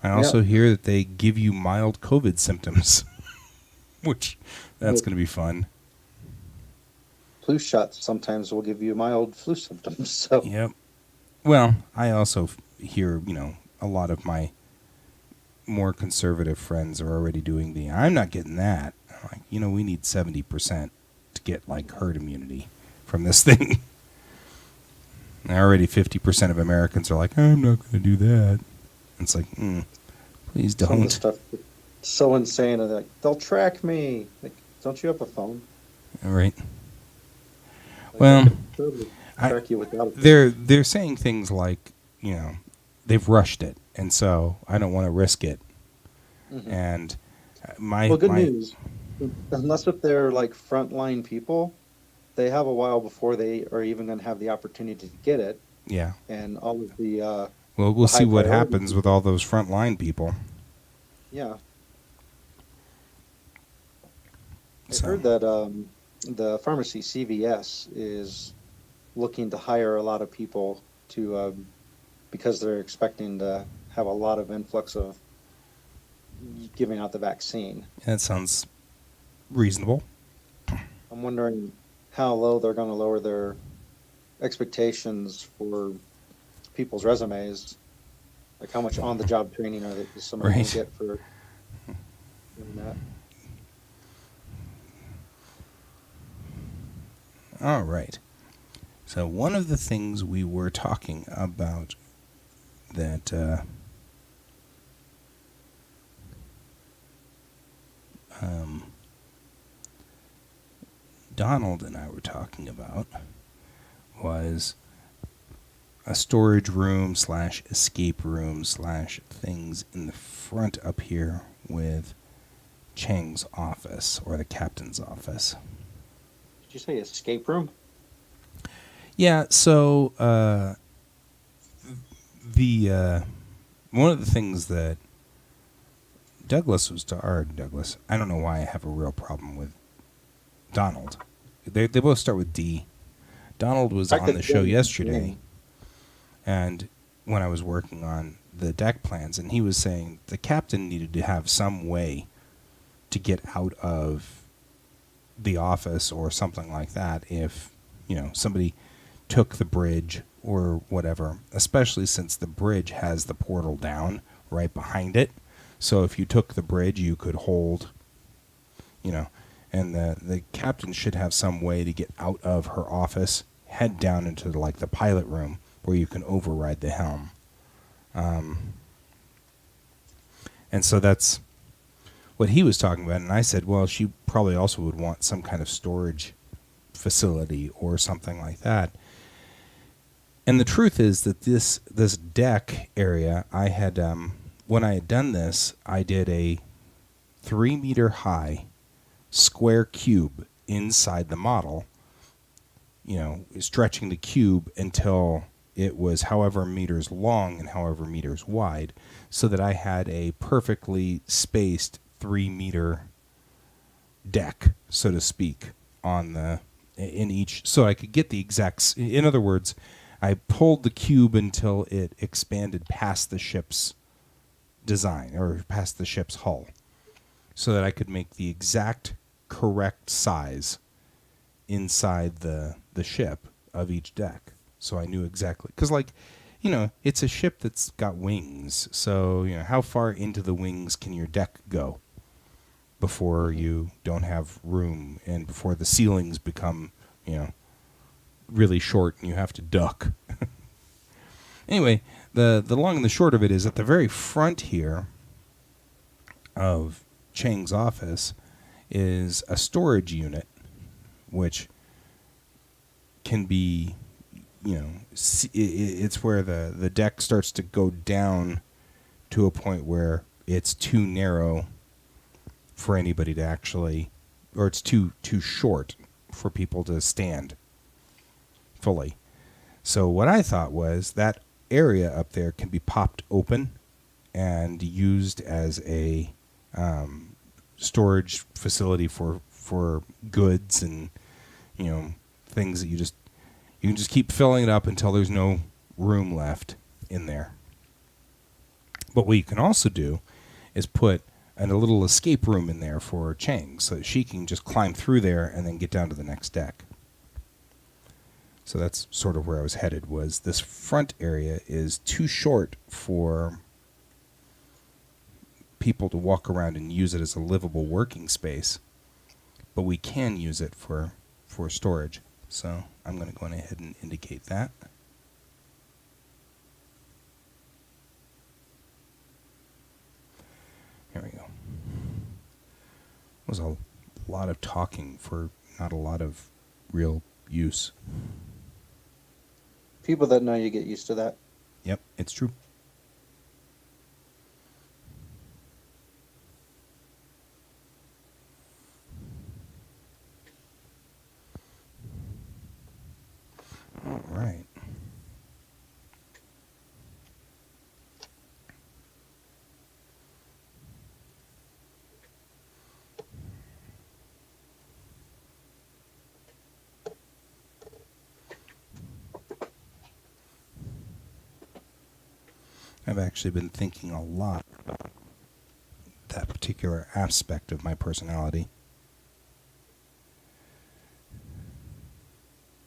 I also hear that they give you mild COVID symptoms, which that's going to be fun. Flu shots sometimes will give you mild flu symptoms. So Yep. Well, I also hear, a lot of my more conservative friends are already doing I'm not getting that. I'm like, we need 70% to get like herd immunity from this thing. And already 50% of Americans are like, I'm not going to do that. And it's like, please don't. some of the stuff that's so insane. Like, they'll track me. Like, don't you have a phone? All right. Like, Well, they could totally track you without a phone. they're saying things like, they've rushed it, and so I don't want to risk it. Mhm. And My Well, good my news. Unless if they're like frontline people, they have a while before they are even going to have the opportunity to get it, yeah. and all of the Well, we'll the high see what priority happens with people. all those frontline people. Yeah, I So heard that the pharmacy CVS is looking to hire a lot of people to because they're expecting to have a lot of influx of giving out the vaccine. that sounds reasonable. I'm wondering how low they're going to lower their expectations for people's resumes. Like how much on-the-job training is somebody going to Right. get for doing that? All right. So one of the things we were talking about that um, Donald and I were talking about was a storage room slash escape room slash things in the front up here with Chang's office or the captain's office. Did you say escape room? Yeah, so the one of the things that Douglas was or Douglas, I don't know why I have a real problem with Donald. They both start with D. Donald was I on the could show then yesterday, name. and when I was working on the deck plans, and he was saying the captain needed to have some way to get out of the office or something like that if, somebody took the bridge or whatever, especially since the bridge has the portal down right behind it. So if you took the bridge, you could hold, and the captain should have some way to get out of her office, head down into like the pilot room where you can override the helm. And so that's what he was talking about. And I said, well, she probably also would want some kind of storage facility or something like that. And the truth is that this deck area, I had when I had done this, I did a 3-meter high square cube inside the model, stretching the cube until it was however meters long and however meters wide, so that I had a perfectly spaced 3-meter deck, so to speak, in each, so I could get the exact. In other words, I pulled the cube until it expanded past the ship's design or past the ship's hull, so that I could make the exact correct size inside the ship of each deck. So I knew exactly, because it's a ship that's got wings. So how far into the wings can your deck go before you don't have room and before the ceilings become really short and you have to duck. Anyway, the long and the short of it is at the very front here of Chang's office is a storage unit, which can be, it's where the deck starts to go down to a point where it's too narrow for anybody to actually, or it's too short for people to stand fully. So what I thought was that area up there can be popped open and used as a storage facility for goods and things that you can just keep filling it up until there's no room left in there. But what you can also do is put a little escape room in there for Chang so that she can just climb through there and then get down to the next deck. So that's sort of where I was headed, was this front area is too short for people to walk around and use it as a livable working space, but we can use it for storage. So I'm going to go ahead and indicate that. Here we go. It was a lot of talking for not a lot of real use. People that know you get used to that. Yep, it's true. I've actually been thinking a lot about that particular aspect of my personality.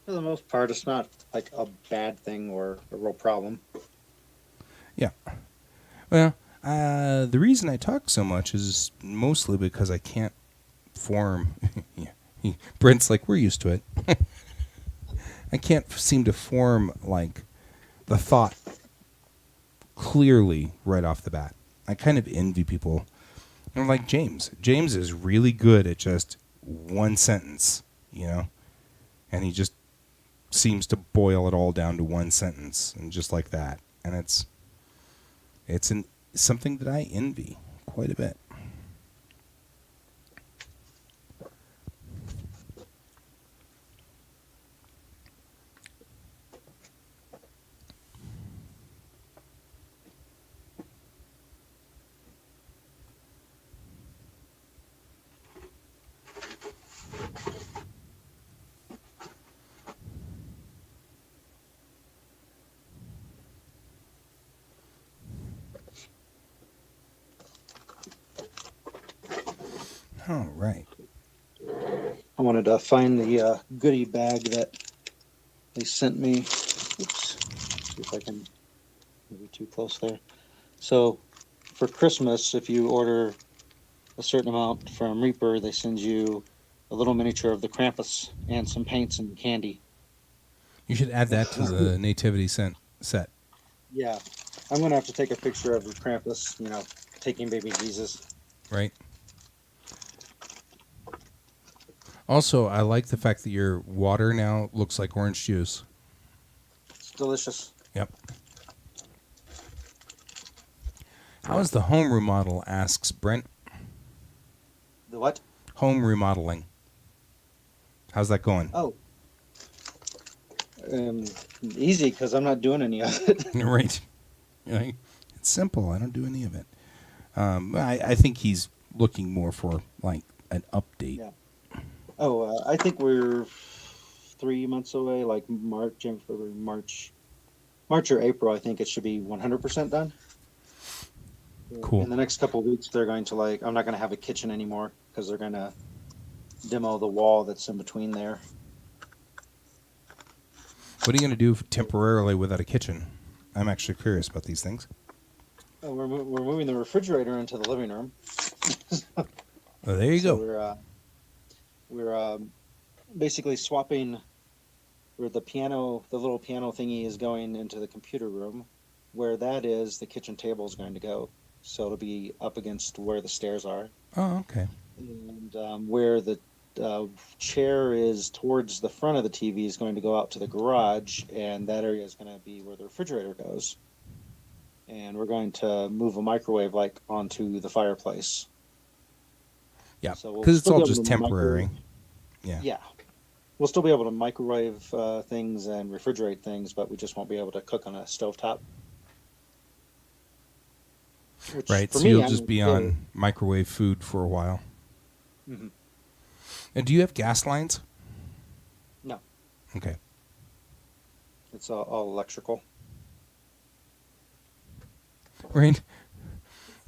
For the most part, it's not like a bad thing or a real problem. Yeah. Well, the reason I talk so much is mostly because I can't form. Yeah. Brent's like, we're used to it. I can't seem to form like the thought clearly right off the bat. I kind of envy people. I'm like James. James is really good at just one sentence, and he just seems to boil it all down to one sentence and just like that. And it's something that I envy quite a bit. All right. I wanted to find the goodie bag that they sent me. Oops. See if I can maybe too close there. So for Christmas, if you order a certain amount from Reaper, they send you a little miniature of the Krampus and some paints and candy. You should add that to the nativity set. Yeah. I'm going to have to take a picture of the Krampus, taking baby Jesus. Right. Also, I like the fact that your water now looks like orange juice. It's delicious. Yep. How is the home remodel, asks Brent. The what? Home remodeling. How's that going? Oh. Easy, because I'm not doing any of it. Right. It's simple. I don't do any of it. I think he's looking more for like an update. Yeah. Oh, I think we're 3 months away, like March or April. I think it should be 100% done. Cool. In the next couple of weeks, they're going to I'm not going to have a kitchen anymore because they're going to demo the wall that's in between there. What are you going to do temporarily without a kitchen? I'm actually curious about these things. Oh, we're moving the refrigerator into the living room. Oh, there you So go. we're basically swapping where the little piano thingy is going into the computer room. Where that is, the kitchen table is going to go. So it'll be up against where the stairs are. Oh, okay. And where the chair is towards the front of the TV is going to go out to the garage, and that area is going to be where the refrigerator goes. And we're going to move a microwave onto the fireplace. Yeah, So we'll because it's still be all able just to temporary. Yeah. We'll still be able to microwave things and refrigerate things, but we just won't be able to cook on a stovetop. Which, Right, for so me, you'll I'm just be okay. on microwave food for a while. Mhm. And do you have gas lines? No, Okay. it's all electrical. Right.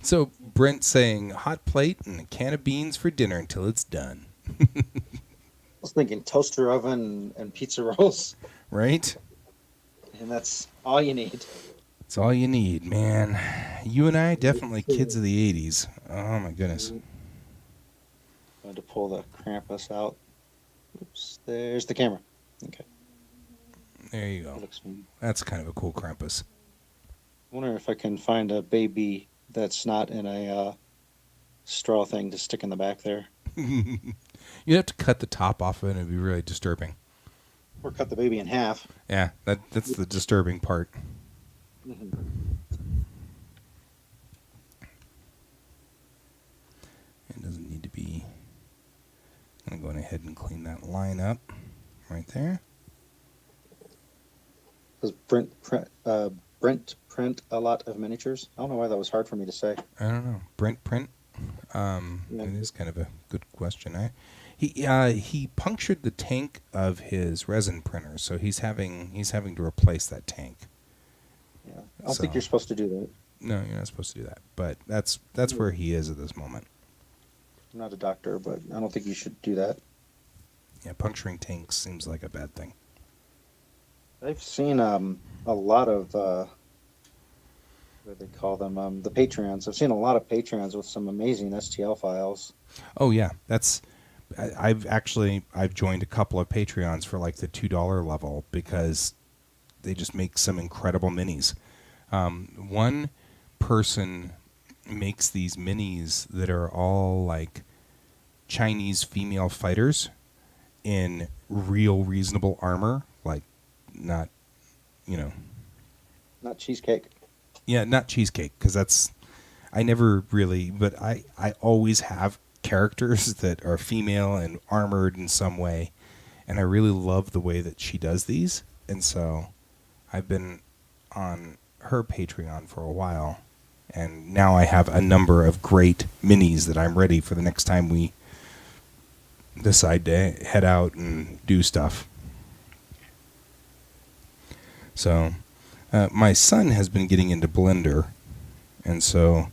So Brent saying hot plate and a can of beans for dinner until it's done. I was thinking toaster oven and pizza rolls, Right? and that's all you need. It's all you need, man. You and I, definitely kids of the 80s. Oh, my goodness. Going to pull the Krampus out. Oops, there's the camera. Okay, There you that go. looks mean. That's kind of a cool Krampus. I wonder if I can find a baby that's not in a straw thing to stick in the back there. You'd have to cut the top off of it and it'd be really disturbing. Or cut the baby in half. Yeah, that's the disturbing part. Mm-hmm. It doesn't need to be. I'm going to go ahead and clean that line up right there. Does Brent print a lot of miniatures? I don't know why that was hard for me to say. I don't know. Brent print? Yeah. It is kind of a good question. He punctured the tank of his resin printer, so he's having to replace that tank. Yeah, I don't So- think you're supposed to do that. No, you're not supposed to do that. But that's where he is at this moment. I'm not a doctor, but I don't think you should do that. Yeah, puncturing tanks seems like a bad thing. I've seen a lot of what do they call them, the Patreons. I've seen a lot of Patreons with some amazing STL files. Oh yeah, I've joined a couple of Patreons for like the $2 level because they just make some incredible minis. One person makes these minis that are all like Chinese female fighters in real reasonable armor, like not, you know, Not cheesecake. yeah, not cheesecake, because I never really, but I always have characters that are female and armored in some way, and I really love the way that she does these, and so I've been on her Patreon for a while, and now I have a number of great minis that I'm ready for the next time we decide to head out and do stuff. So, my son has been getting into Blender, and so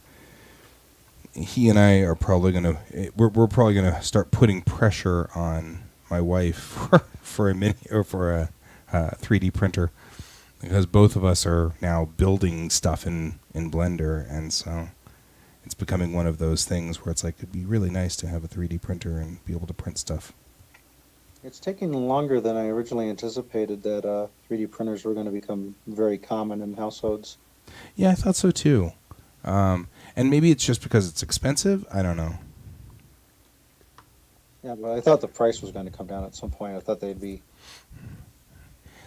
he and I are probably gonna we're probably gonna start putting pressure on my wife for a mini or for a 3D printer, because both of us are now building stuff in Blender, and so it's becoming one of those things where it's like it'd be really nice to have a 3D printer and be able to print stuff. It's taking longer than I originally anticipated that 3D printers were going to become very common in households. Yeah, I thought so too. And maybe it's just because it's expensive. I don't know. Yeah, but I thought the price was going to come down at some point. I thought they'd be.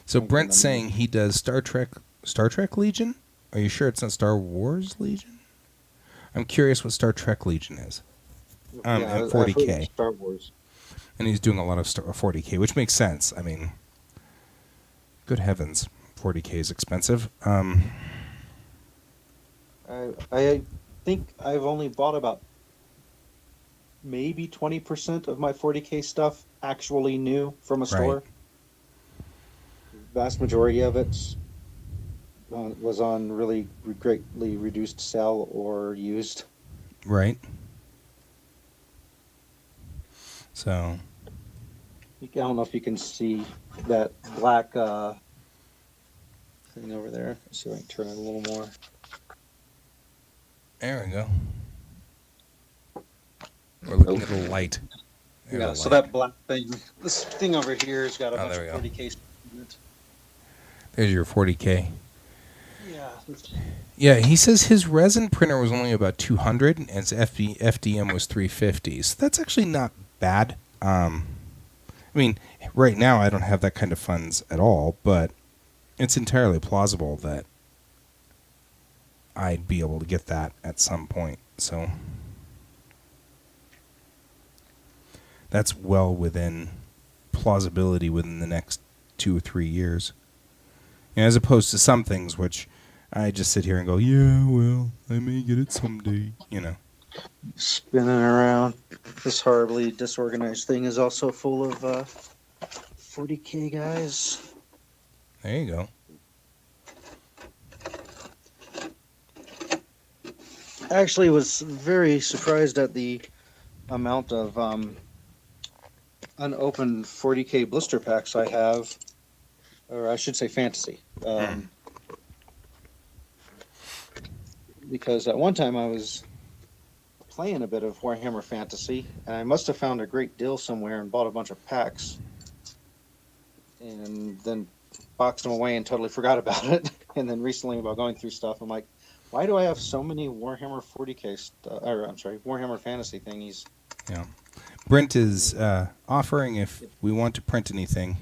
So Thank Brent's you. saying he does Star Trek Legion? Are you sure it's not Star Wars Legion? I'm curious what Star Trek Legion is. Yeah, At I've 40K. heard of Star Wars. And he's doing a lot of 40K, which makes sense. I mean, good heavens, 40K is expensive. I think I've only bought about maybe 20% of my 40K stuff actually new from a store. Vast majority of it was on really greatly reduced sale or used. Right. So. I don't know if you can see that black thing over there. Let's see if I can turn it a little more. There we go. We're looking at the light. There's Yeah, a so light. that black thing, this thing over here has got a bunch there we of go. 40K in it. There's your 40K. Yeah. Yeah, he says his resin printer was only about 200 and his FDM was 350. So that's actually not bad. I mean, right now I don't have that kind of funds at all, but it's entirely plausible that I'd be able to get that at some point. So that's well within plausibility within the next 2 or 3 years. You know, as opposed to some things which I just sit here and go, yeah, well, I may get it someday, you know. Spinning around. This horribly disorganized thing is also full of 40K guys. There you go. I actually was very surprised at the amount of unopened 40K blister packs I have, or I should say fantasy. Because at one time I was playing a bit of Warhammer Fantasy, and I must have found a great deal somewhere and bought a bunch of packs, and then boxed them away and totally forgot about it. And then recently, while going through stuff, I'm like, why do I have so many Warhammer 40K Warhammer Fantasy thingies? Yeah. Brent is offering if we want to print anything,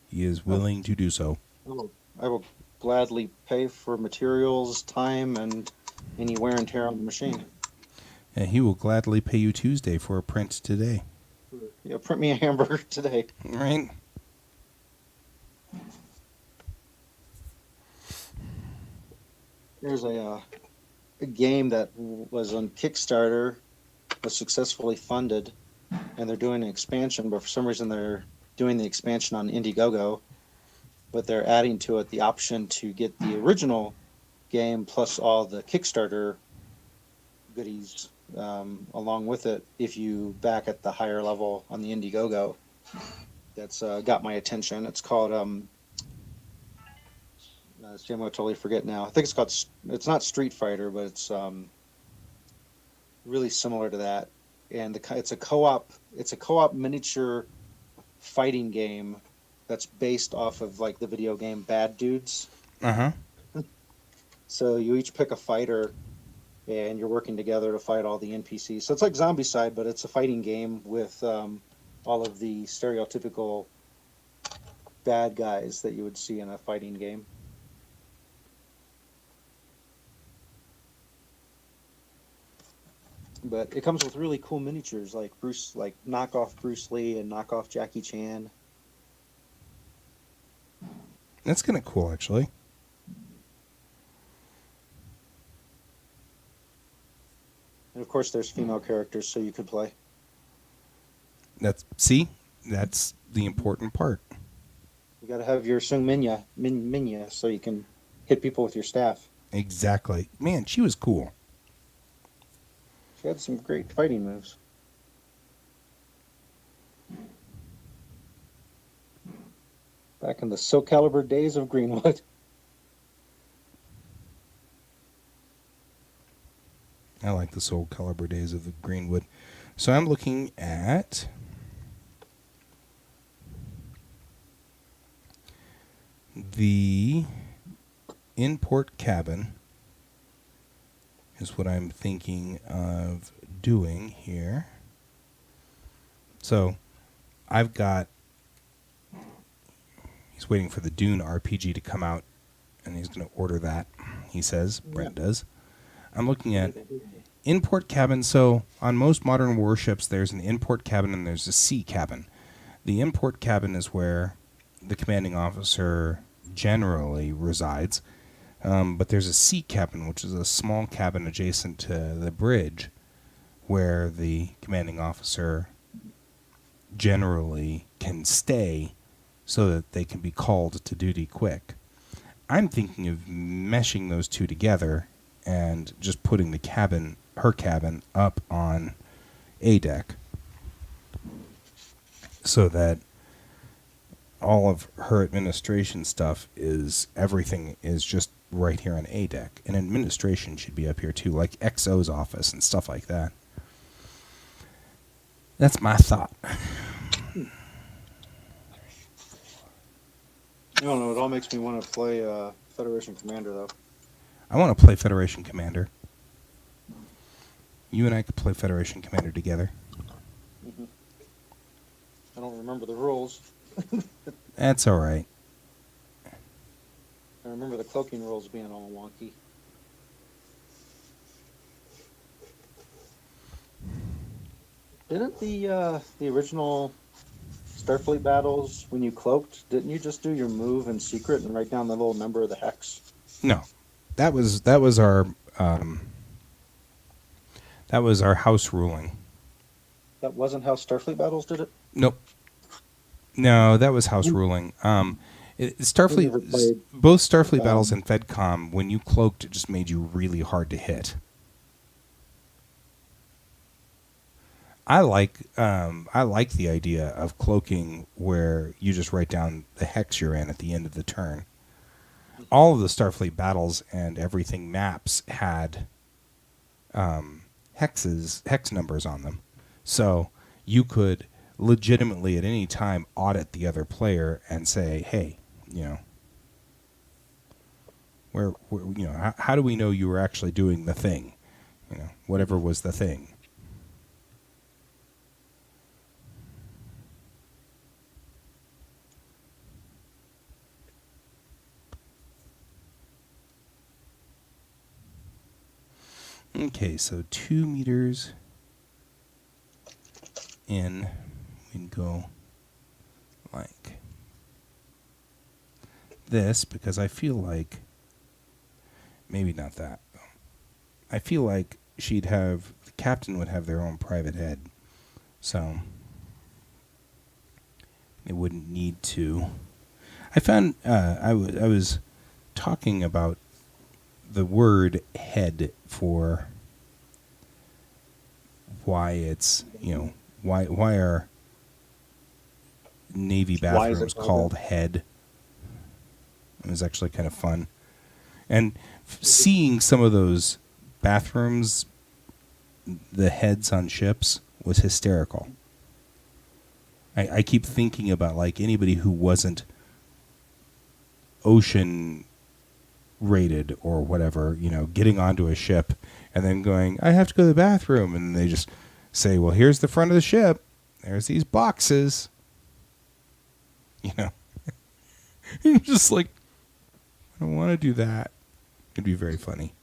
he is willing to do so. I will gladly pay for materials, time, and any wear and tear on the machine. And he will gladly pay you Tuesday for a print today. Yeah, print me a hamburger today. Right? There's a game that was on Kickstarter, was successfully funded, and they're doing an expansion, but for some reason they're doing the expansion on Indiegogo, but they're adding to it the option to get the original game plus all the Kickstarter goodies along with it if you back at the higher level on the Indiegogo. That's got my attention. It's called I'm gonna totally forget now. I think it's called. It's not Street Fighter, but it's really similar to that. And it's a co-op. It's a co-op miniature fighting game that's based off of like the video game Bad Dudes. Uh-huh. So you each pick a fighter, and you're working together to fight all the NPCs. So it's like Zombicide, but it's a fighting game with all of the stereotypical bad guys that you would see in a fighting game. But it comes with really cool miniatures, like knockoff Bruce Lee and knockoff Jackie Chan. That's kind of cool, actually. And of course, there's female characters, so you could play. That's the important part. You got to have your Sung Minya, so you can hit people with your staff. Exactly. Man, she was cool. She had some great fighting moves. Back in the Soul Calibur days of Greenwood. I like the Soul Calibur days of the Greenwood. So I'm looking at the import cabin is what I'm thinking of doing here. So I've got, he's waiting for the Dune RPG to come out, and he's going to order that, he says. Brent does. I'm looking at import cabin. So on most modern warships, there's an import cabin and there's a sea cabin. The import cabin is where the commanding officer generally resides. But there's a sea cabin, which is a small cabin adjacent to the bridge where the commanding officer generally can stay so that they can be called to duty quick. I'm thinking of meshing those two together and just putting her cabin up on A deck so that all of her administration stuff everything is just right here on A deck. And administration should be up here too, like XO's office and stuff like that. That's my thought. I don't know. It all makes me want to play Federation Commander, though. I want to play Federation Commander. You and I could play Federation Commander together. Mm-hmm. I don't remember the rules. That's all right. I remember the cloaking rules being all wonky. Didn't the original Starfleet battles, when you cloaked, didn't you just do your move in secret and write down the little number of the hex? No, that was our house ruling. That wasn't how Starfleet battles did it? Nope. No, that was house ruling. Starfleet, both Starfleet battles and FedCom, when you cloaked, it just made you really hard to hit. I like the idea of cloaking where you just write down the hex you're in at the end of the turn. All of the Starfleet battles and everything maps had hex numbers on them, so you could legitimately at any time audit the other player and say, hey, where how do we know you were actually doing the thing, whatever was the thing. Okay, so 2 meters in, we can go like this, because I feel like, maybe not that. I feel like the captain would have their own private head, so they wouldn't need to. I found, I was talking about the word head for why it's, why are Navy Why is bathrooms it called called head? It was actually kind of fun. And seeing some of those bathrooms, the heads on ships, was hysterical. I keep thinking about like anybody who wasn't ocean rated or whatever, getting onto a ship and then going, I have to go to the bathroom. And they just say, well, here's the front of the ship. There's these boxes. You're just like, I don't want to do that. It'd be very funny.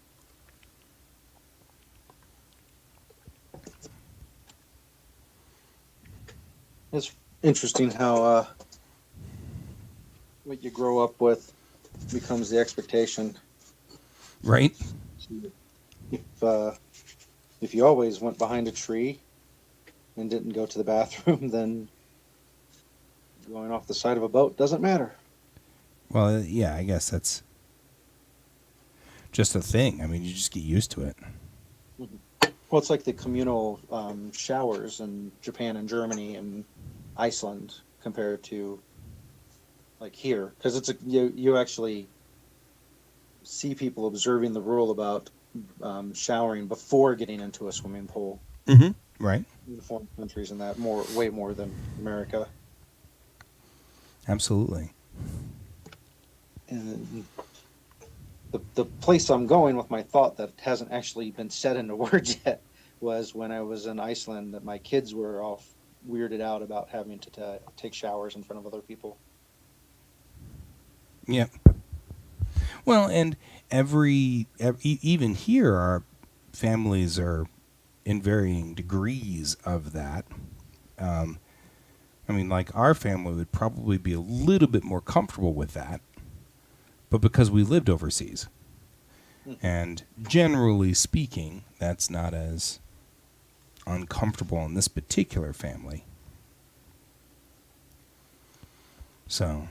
It's interesting how what you grow up with becomes the expectation. Right? If you always went behind a tree and didn't go to the bathroom, then going off the side of a boat doesn't matter. Well, yeah, I guess that's just a thing. I mean, you just get used to it. Well, it's like the communal showers in Japan and Germany and Iceland compared to like here, because you actually see people observing the rule about showering before getting into a swimming pool. Mm-hmm. Right. In foreign countries and that way more than America. Absolutely. And the place I'm going with my thought that hasn't actually been said into words yet was when I was in Iceland that my kids were all weirded out about having to take showers in front of other people. Yep. Well, and even here, our families are in varying degrees of that. I mean, like our family would probably be a little bit more comfortable with that, but because we lived overseas, and generally speaking, that's not as uncomfortable in this particular family. So.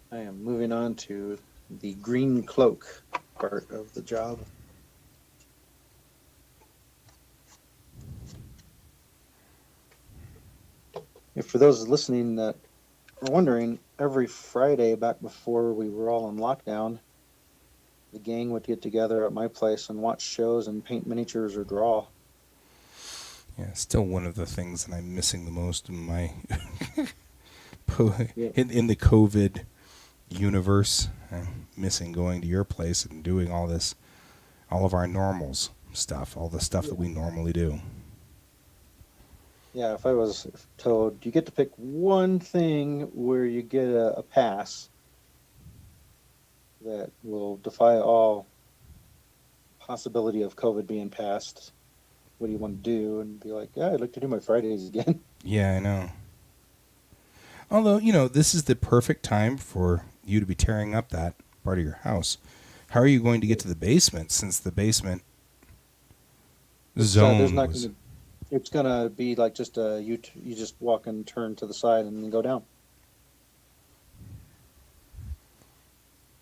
I am moving on to the green cloak part of the job. And for those listening that are wondering, every Friday back before we were all in lockdown, the gang would get together at my place and watch shows and paint miniatures or draw. Yeah, still one of the things that I'm missing the most in my in the COVID universe. I'm missing going to your place and doing all of our normals stuff, all the stuff that we normally do. Yeah, if I was told you get to pick one thing where you get a pass that will defy all possibility of COVID being passed, what do you want to do? And be like, yeah, I'd like to do my Fridays again. Yeah, I know. Although, this is the perfect time for you to be tearing up that part of your house. How are you going to get to the basement since the basement zone was... It's going to be like just you just walk and turn to the side and then go down.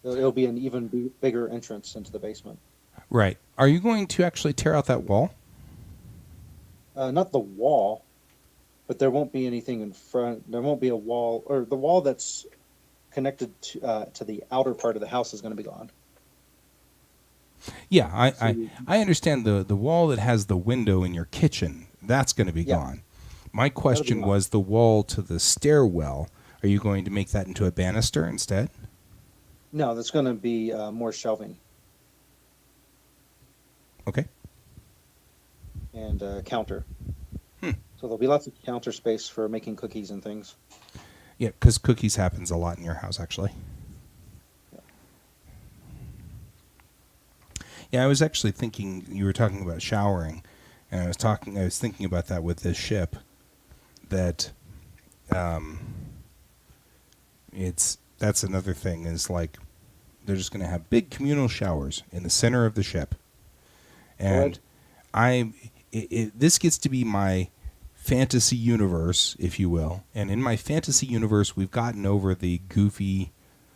It'll be an even bigger entrance into the basement. Right. Are you going to actually tear out that wall? Not the wall, but there won't be anything in front. There won't be a wall, or the wall that's connected to the outer part of the house is going to be gone. Yeah, I understand the wall that has the window in your kitchen. That's going to be gone. My question was the wall to the stairwell. Are you going to make that into a banister instead? No, that's going to be more shelving. Okay. And counter. So there'll be lots of counter space for making cookies and things. Yeah, because cookies happens a lot in your house, actually. Yeah, I was actually thinking, you were talking about showering, and I was thinking about that with this ship, that that's another thing, is like, they're just going to have big communal showers in the center of the ship. And this gets to be my fantasy universe, if you will. And in my fantasy universe, we've gotten over the goofy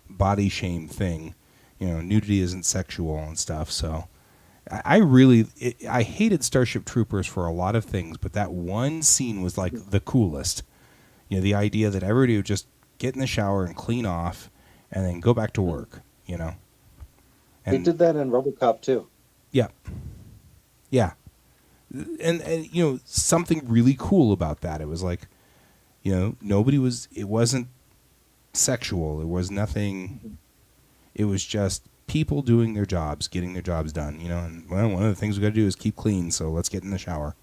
body shame thing. Nudity isn't sexual and stuff. So I hated Starship Troopers for a lot of things, but that one scene was like the coolest. The idea that everybody would just get in the shower and clean off and then go back to work, They And did that in RoboCop too. yeah. Yeah. And something really cool about that. It was like, it wasn't sexual. There was nothing. It was just people doing their jobs, getting their jobs done, and one of the things we got to do is keep clean. So let's get in the shower.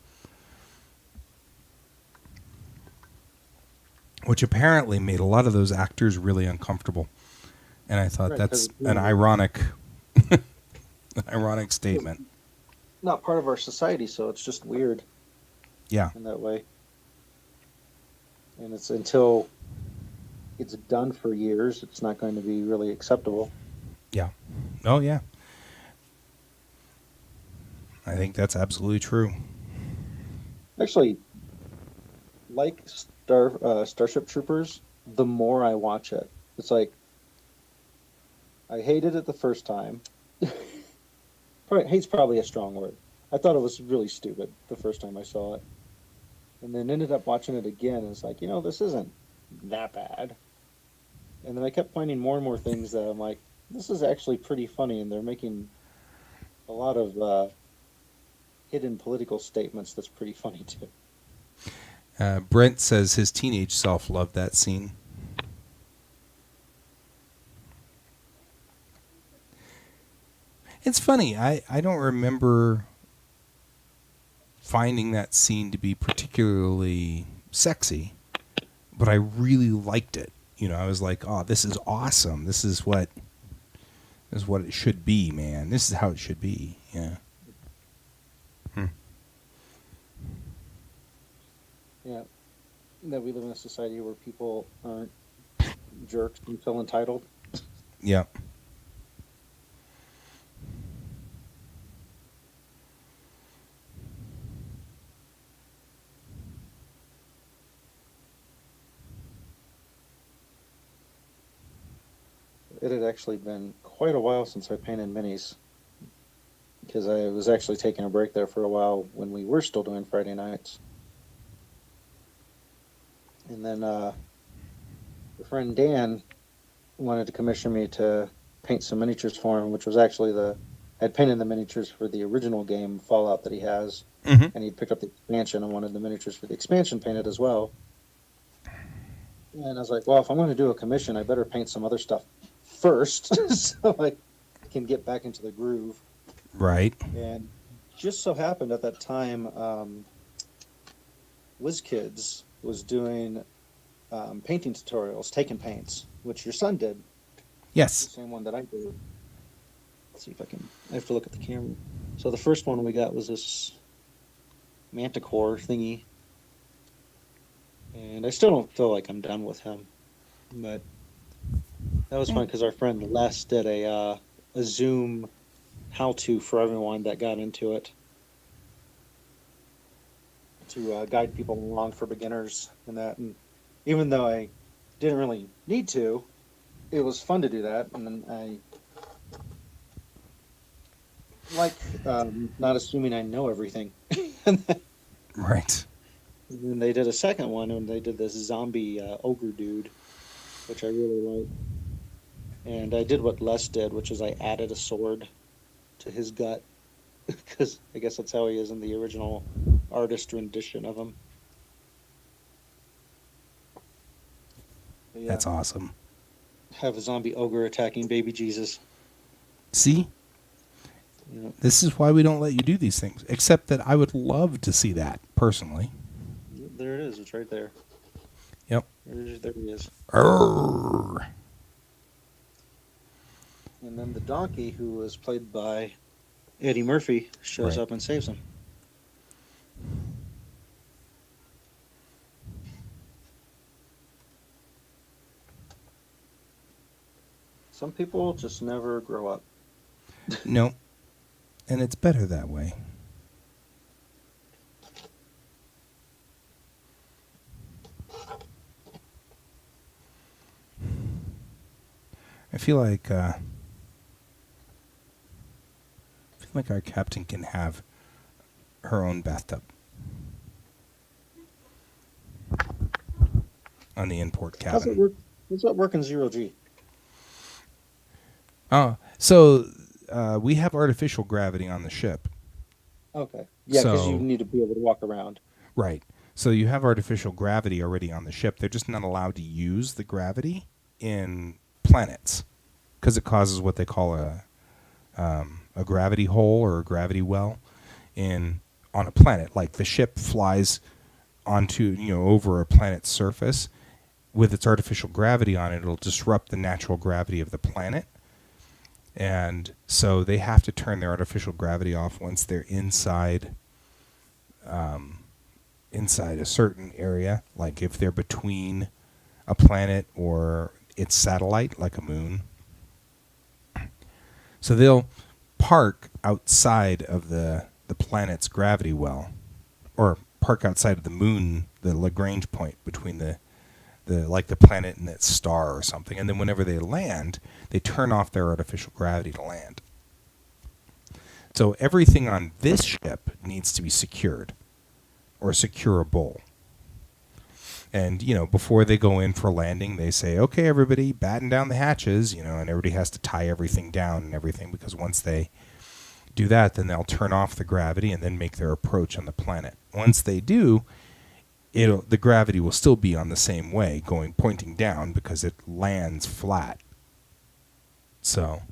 Which apparently made a lot of those actors really uncomfortable. And I thought Right, that's 'cause an ironic statement. Not part of our society, so it's just weird Yeah. in that way. And it's until it's done for years, it's not going to be really acceptable. Yeah. Oh, yeah. I think that's absolutely true. Actually, like Starship Troopers, the more I watch it, it's like I hated it the first time. Hate's probably a strong word. I thought it was really stupid the first time I saw it, and then ended up watching it again. And it's like, this isn't that bad. And then I kept finding more and more things that I'm like, this is actually pretty funny, and they're making a lot of hidden political statements that's pretty funny too. Brent says his teenage self loved that scene. It's funny. I don't remember finding that scene to be particularly sexy, but I really liked it. I was like, oh, this is awesome. This is what it should be, man. This is how it should be. Yeah. Yeah, that we live in a society where people aren't jerks and feel entitled. Yeah. It had actually been quite a while since I painted minis, because I was actually taking a break there for a while when we were still doing Friday nights. And then a friend Dan wanted to commission me to paint some miniatures for him, which was actually I'd painted the miniatures for the original game Fallout that he has, Mm-hmm. and he'd picked up the expansion and wanted the miniatures for the expansion painted as well. And I was like, well, if I'm going to do a commission, I better paint some other stuff first so I can get back into the groove. Right. And just so happened at that time, WizKids was doing painting tutorials, taking paints, which your son did. The Yes. same one that I did. Let's see if I have to look at the camera. So the first one we got was this manticore thingy. And I still don't feel like I'm done with him. But that was fun because our friend Les did a Zoom how-to for everyone that got into it, to guide people along for beginners and that. And even though I didn't really need to, it was fun to do that. And then I like not assuming I know everything. Right. And then they did a second one, and they did this zombie ogre dude, which I really liked. And I did what Les did, which is I added a sword to his gut, because I guess that's how he is in the original artist rendition of him. But yeah, That's awesome. have a zombie ogre attacking baby Jesus. See? Yeah. This is why we don't let you do these things. Except that I would love to see that, personally. There it is. It's right there. Yep. There he is. Arrgh. And then the donkey, who was played by Eddie Murphy, shows Right. up and saves him. Some people just never grow up. No. And it's better that way. I feel like our captain can have her own bathtub on the import How's it cabin. work? How's that work in 0G? Oh, so we have artificial gravity on the ship. Okay. Yeah, because you So, need to be able to walk around. right. So you have artificial gravity already on the ship. They're just not allowed to use the gravity in planets because it causes what they call a gravity hole or a gravity well in on a planet. Like the ship flies onto over a planet's surface with its artificial gravity on it. It'll disrupt the natural gravity of the planet, and so they have to turn their artificial gravity off once they're inside a certain area, like if they're between a planet or its satellite, like a moon. So they'll park outside of the planet's gravity well, or park outside of the moon, the Lagrange point between the like the planet and its star or something. And then whenever they land, they turn off their artificial gravity to land. So everything on this ship needs to be secured or securable. And, before they go in for landing, they say, okay, everybody, batten down the hatches, and everybody has to tie everything down and everything, because once they do that, then they'll turn off the gravity and then make their approach on the planet. Once they do, the gravity will still be on the same way, pointing down, because it lands flat. So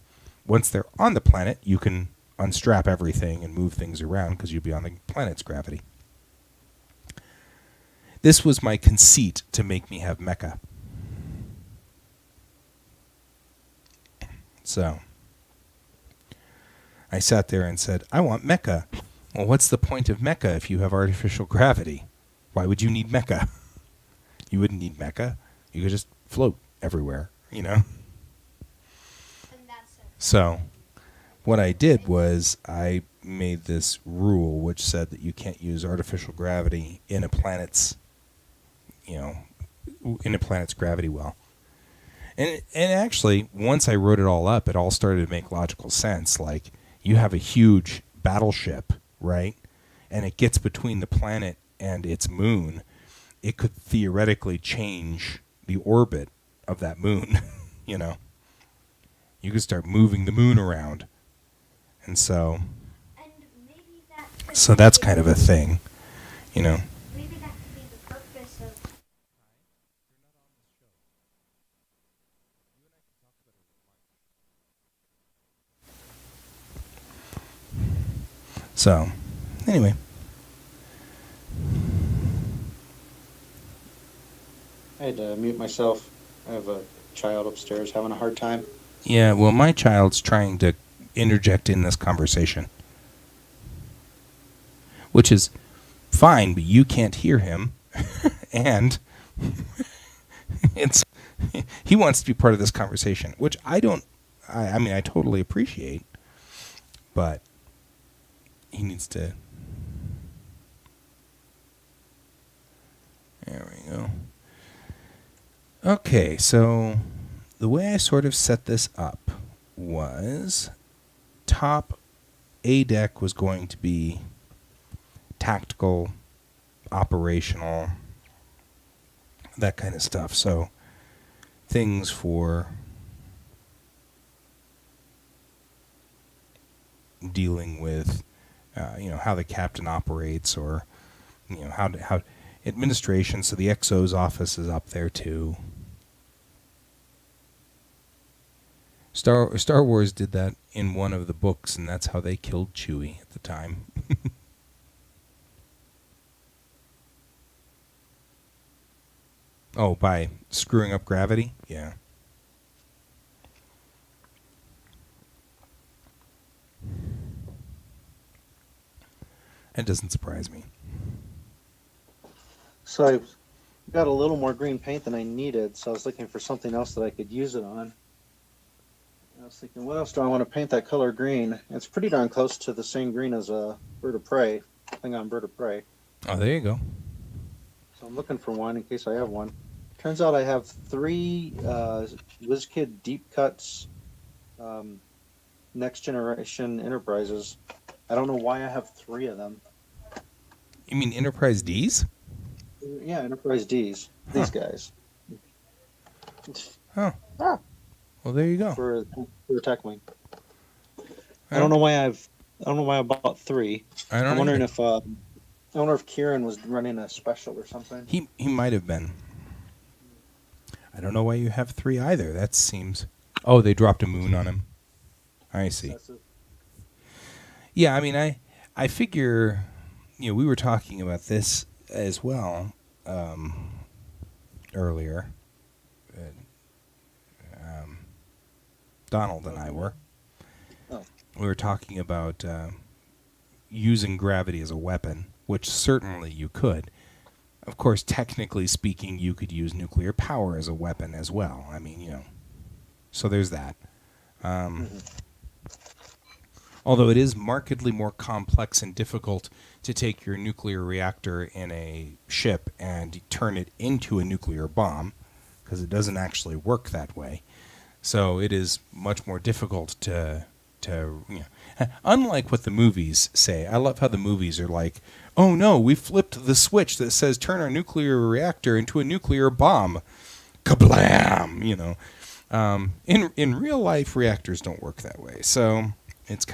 once they're on the planet, you can unstrap everything and move things around because you'll be on the planet's gravity. This was my conceit to make me have mecha. So I sat there and said, I want mecha. Well, what's the point of mecha if you have artificial gravity? Why would you need mecha? You wouldn't need mecha. You could just float everywhere, And that's it. So what I did was I made this rule which said that you can't use artificial gravity in a planet's gravity well. And actually, once I wrote it all up, it all started to make logical sense. Like, you have a huge battleship, right? And it gets between the planet and its moon. It could theoretically change the orbit of that moon, You could start moving the moon around. And so And maybe that could so that's be- kind of a thing, Maybe that could be the purpose of. So, anyway. I had to mute myself. I have a child upstairs having a hard time. Yeah, well, my child's trying to interject in this conversation, which is fine, but you can't hear him, and it's he wants to be part of this conversation, which I don't. I mean, I totally appreciate, but he needs to. There we go. Okay, so the way I sort of set this up was top A deck was going to be tactical, operational, that kind of stuff. So things for dealing with, how the captain operates, or how administration. So the XO's office is up there too. Star Wars did that in one of the books, and that's how they killed Chewie at the time. Oh, by screwing up gravity? Yeah. That doesn't surprise me. So I got a little more green paint than I needed, so I was looking for something else that I could use it on. I was thinking, what else do I want to paint that color green? It's pretty darn close to the same green as a bird of prey, thing on bird of prey. Oh, there you go. So I'm looking for one in case I have one. Turns out I have 3 WizKid Deep Cuts Next Generation Enterprises. I don't know why I have 3 of them. You mean Enterprise D's? Yeah, Enterprise Ds. Huh. These guys. Oh, Ah, well, there you go. for Tech Wing. I Well, don't know why I bought 3. I I'm don't wondering either. if I wonder if Kieran was running a special or something. He might have been. I don't know why you have 3 either. That seems. Oh, they dropped a moon on him. I see. Excessive. Yeah, I mean, I figure, we were talking about this as well earlier. Donald and I were. Oh. We were talking about using gravity as a weapon, which certainly you could. Of course, technically speaking, you could use nuclear power as a weapon as well. I mean, so there's that. Although it is markedly more complex and difficult to take your nuclear reactor in a ship and turn it into a nuclear bomb, because it doesn't actually work that way. So it is much more difficult to unlike what the movies say. I love how the movies are like, oh no, we flipped the switch that says turn our nuclear reactor into a nuclear bomb. Kablam! In real life, reactors don't work that way. So it's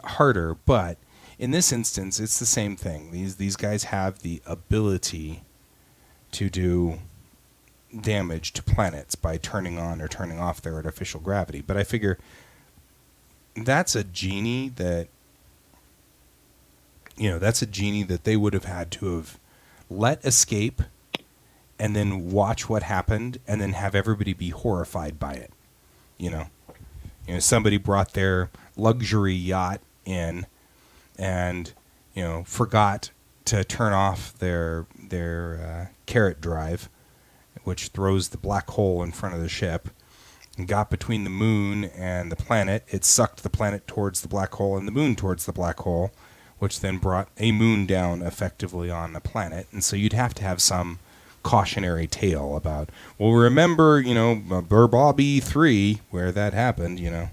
harder, but in this instance, it's the same thing. These guys have the ability to do damage to planets by turning on or turning off their artificial gravity. But I figure that's a genie that they would have had to have let escape and then watch what happened and then have everybody be horrified by it. Somebody brought their luxury yacht in and forgot to turn off their carrot drive, which throws the black hole in front of the ship, and got between the moon and the planet. It sucked the planet towards the black hole and the moon towards the black hole, which then brought a moon down effectively on the planet. And so you'd have to have some cautionary tale about, well, remember, Burbobby 3, where that happened, and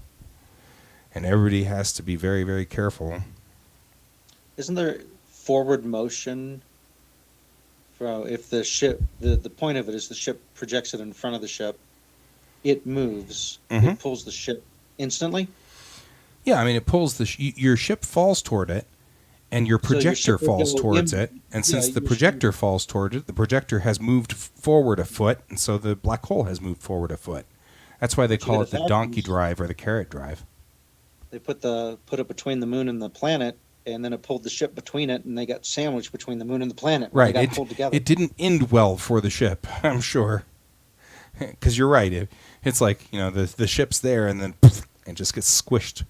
everybody has to be very, very careful. Isn't there forward motion? If the ship, the point of it is the ship projects it in front of the ship, it moves. Mm-hmm. It pulls the ship instantly. Yeah, I mean, it pulls your ship falls toward it, and your projector falls towards it. And since the projector falls toward it, the projector has moved forward a foot, and so the black hole has moved forward a foot. That's why they call it the donkey drive or the carrot drive. They put it between the moon and the planet, and then it pulled the ship between it, and they got sandwiched between the moon and the planet. Right. They got pulled together. It didn't end well for the ship, I'm sure. Because you're right. It's like, the ship's there, and then it just gets squished.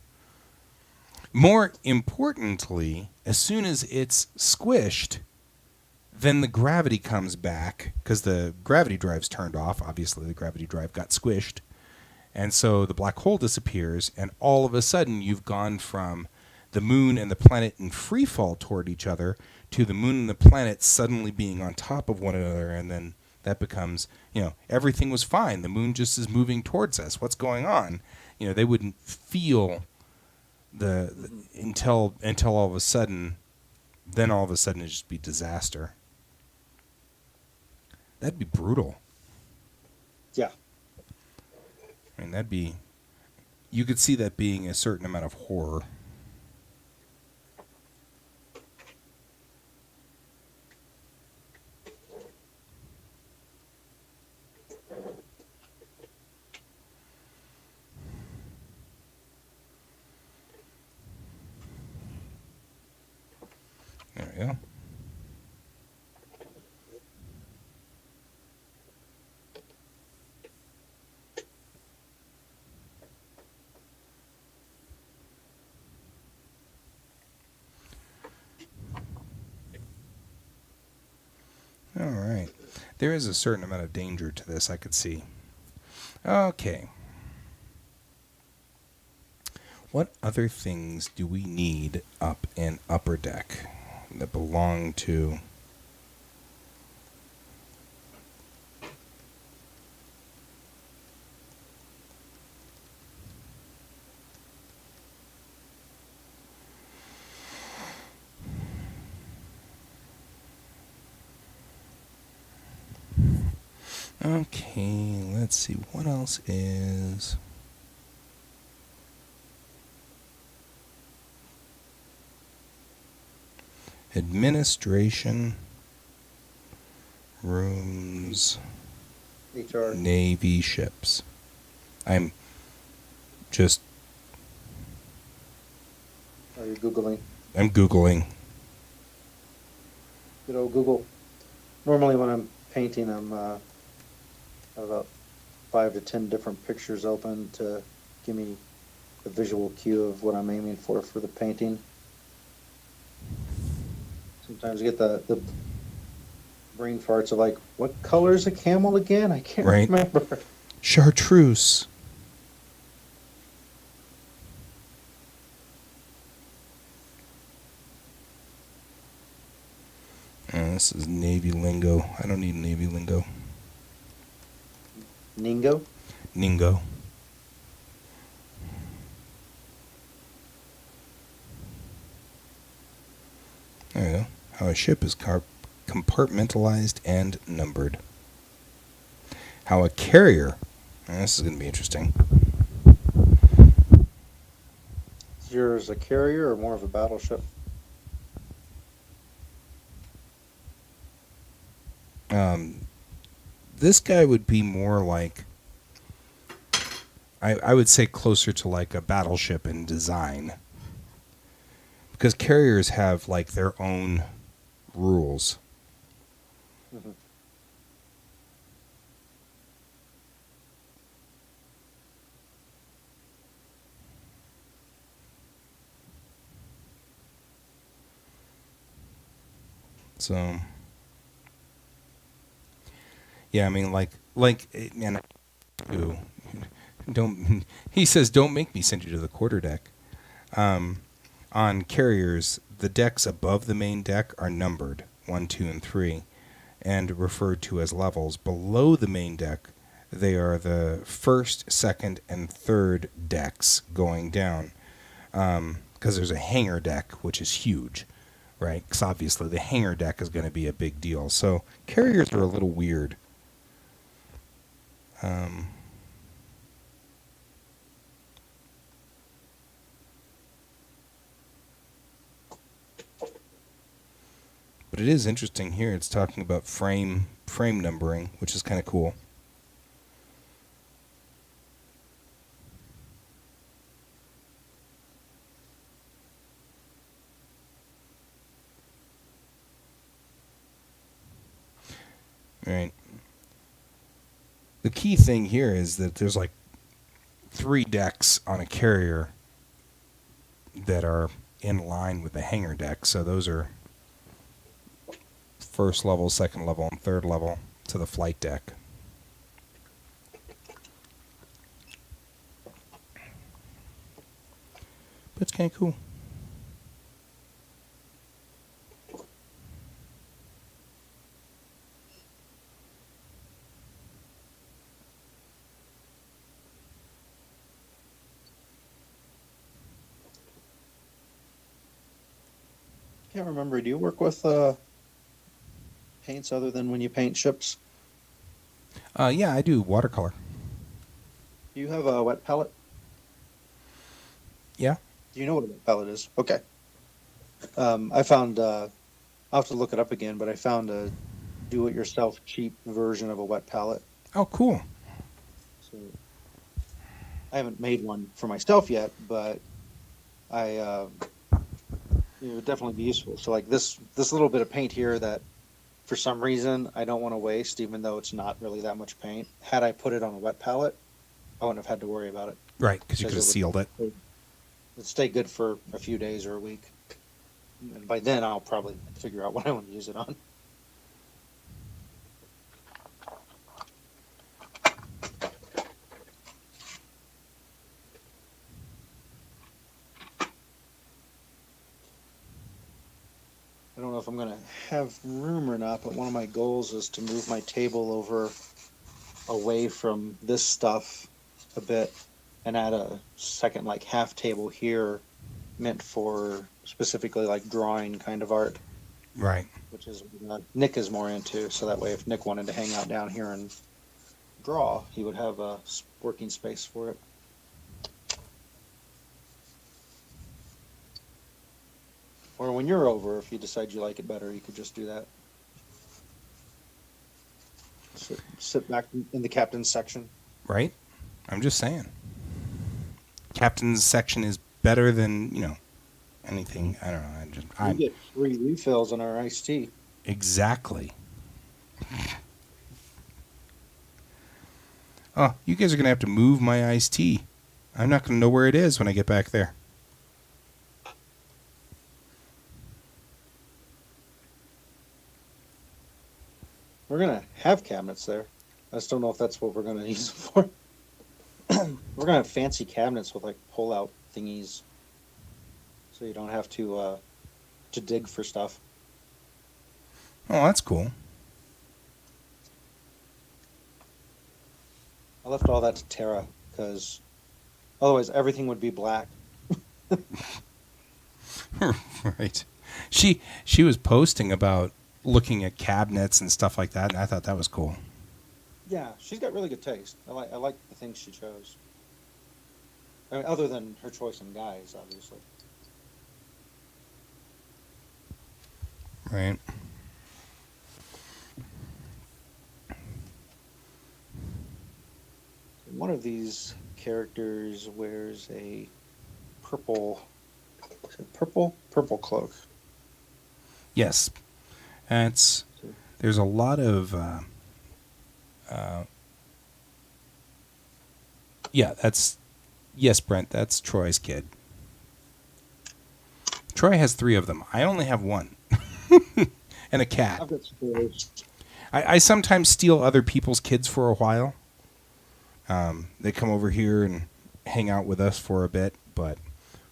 More importantly, as soon as it's squished, then the gravity comes back, because the gravity drive's turned off. Obviously, the gravity drive got squished. And so the black hole disappears, and all of a sudden you've gone from the moon and the planet in free fall toward each other to the moon and the planet suddenly being on top of one another, and then that becomes, everything was fine. The moon just is moving towards us. What's going on? They wouldn't feel until all of a sudden, then all of a sudden it'd just be disaster. That'd be brutal. Yeah. I mean, you could see that being a certain amount of horror. There we go. All right. There is a certain amount of danger to this, I could see. Okay. What other things do we need up in Upper Deck that belong to Okay, let's see. What else is... Administration, rooms, HR. Navy ships. I'm just... Are you Googling? I'm Googling. Good old Google. Normally when I'm painting, have about 5 to 10 different pictures open to give me the visual cue of what I'm aiming for the painting. Sometimes I get the brain farts of like, what color is a camel again? I can't Right. remember. Chartreuse. This is Navy lingo. I don't need Navy lingo. Ningo? Ningo. There you go. How a ship is compartmentalized and numbered. How a carrier... This is going to be interesting. Is yours a carrier or more of a battleship? This guy would be more like... I would say closer to like a battleship in design. Because carriers have like their own rules. Mm-hmm. So, yeah, I mean, man, don't. He says, "Don't make me send you to the quarterdeck." On carriers, the decks above the main deck are numbered 1, 2, and 3, and referred to as levels. Below the main deck, they are the first, second, and third decks going down. Because there's a hangar deck, which is huge. Right? Because obviously the hangar deck is going to be a big deal. So carriers are a little weird. But it is interesting here. It's talking about frame numbering, which is kind of cool. Right. The key thing here is that there's like 3 decks on a carrier that are in line with the hangar deck. So those are first level, second level, and third level to the flight deck. But it's kind of cool. Can't remember. Do you work with paints other than when you paint ships? Yeah, I do watercolor. Do you have a wet palette? Yeah. Do you know what a wet palette is? Okay. I found, I'll have to look it up again, but I found a do-it-yourself cheap version of a wet palette. Oh, cool. So I haven't made one for myself yet, but it would definitely be useful. So like this little bit of paint here that for some reason I don't want to waste, even though it's not really that much paint. Had I put it on a wet palette, I wouldn't have had to worry about it. Right, because you could have it would- sealed it. It'd stay good for a few days or a week. And by then I'll probably figure out what I want to use it on. I don't know if I'm going to have room or not, but one of my goals is to move my table over away from this stuff a bit and add a second like half table here meant for specifically like drawing kind of art, Right. which is what Nick is more into. So that way if Nick wanted to hang out down here and draw, he would have a working space for it. Or when you're over, if you decide you like it better, you could just do that. Sit back in the captain's section. Right? I'm just saying. Captain's section is better than, anything. I don't know. We get free refills on our iced tea. Exactly. Oh, you guys are going to have to move my iced tea. I'm not going to know where it is when I get back there. We're going to have cabinets there. I just don't know if that's what we're going to use them for. We're going to have fancy cabinets with like pull-out thingies, so you don't have to dig for stuff. Oh, that's cool. I left all that to Tara because otherwise everything would be black. Right. She was posting about looking at cabinets and stuff like that, and I thought that was cool. Yeah, she's got really good taste. I like the things she chose. I mean, other than her choice in guys, obviously. Right. One of these characters wears a purple cloak. Yes. There's a lot of yes, Brent, that's Troy's kid. Troy has 3 of them. I only have 1. And a cat. I've got spoilers. I sometimes steal other people's kids for a while. They come over here and hang out with us for a bit, but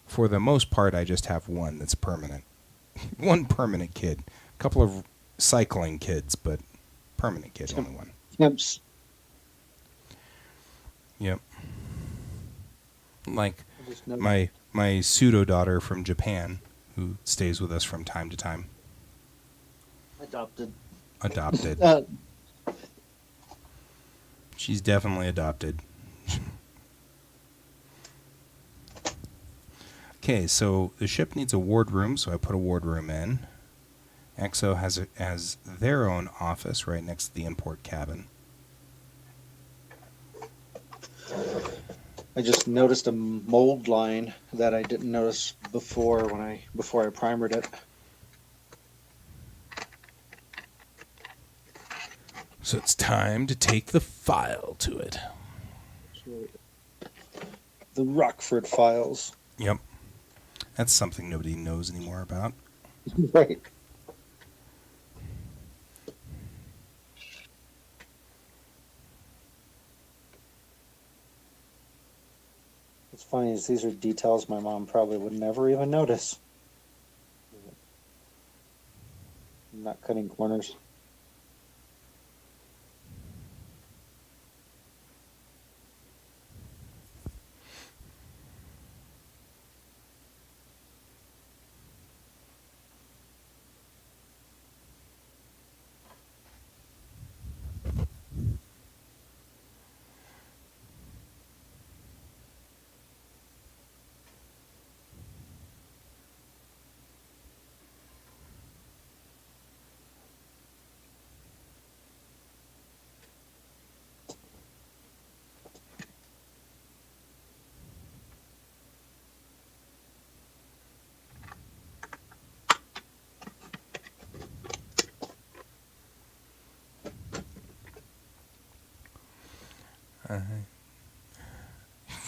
for the most part, I just have 1 that's permanent. 1 permanent kid. A couple of cycling kids, but permanent kid, only 1. Temps. Yep. Like my pseudo daughter from Japan, who stays with us from time to time. Adopted. She's definitely adopted. Okay, so the ship needs a wardroom, so I put a wardroom in. EXO has their own office right next to the import cabin. I just noticed a mold line that I didn't notice before before I primered it. So it's time to take the file to it. The Rockford files. Yep. That's something nobody knows anymore about. Right. What's funny is these are details my mom probably would never even notice. I'm not cutting corners.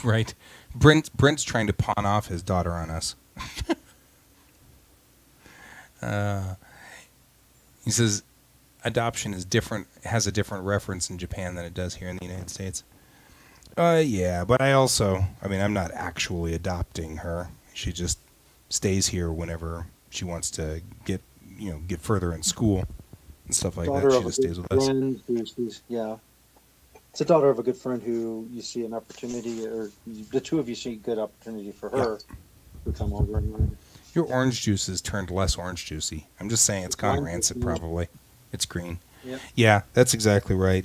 Right. Brent's trying to pawn off his daughter on us. He says adoption is different, has a different reference in Japan than it does here in the United States. Yeah, but I'm not actually adopting her. She just stays here whenever she wants to get further in school and stuff like that. She just stays with us. Yeah. It's a daughter of a good friend who you see an opportunity, or the two of you see a good opportunity for her to come over and learn. Your orange juice has turned less orange juicy. I'm just saying it's gone rancid probably. It's green. Yep. Yeah, that's exactly right.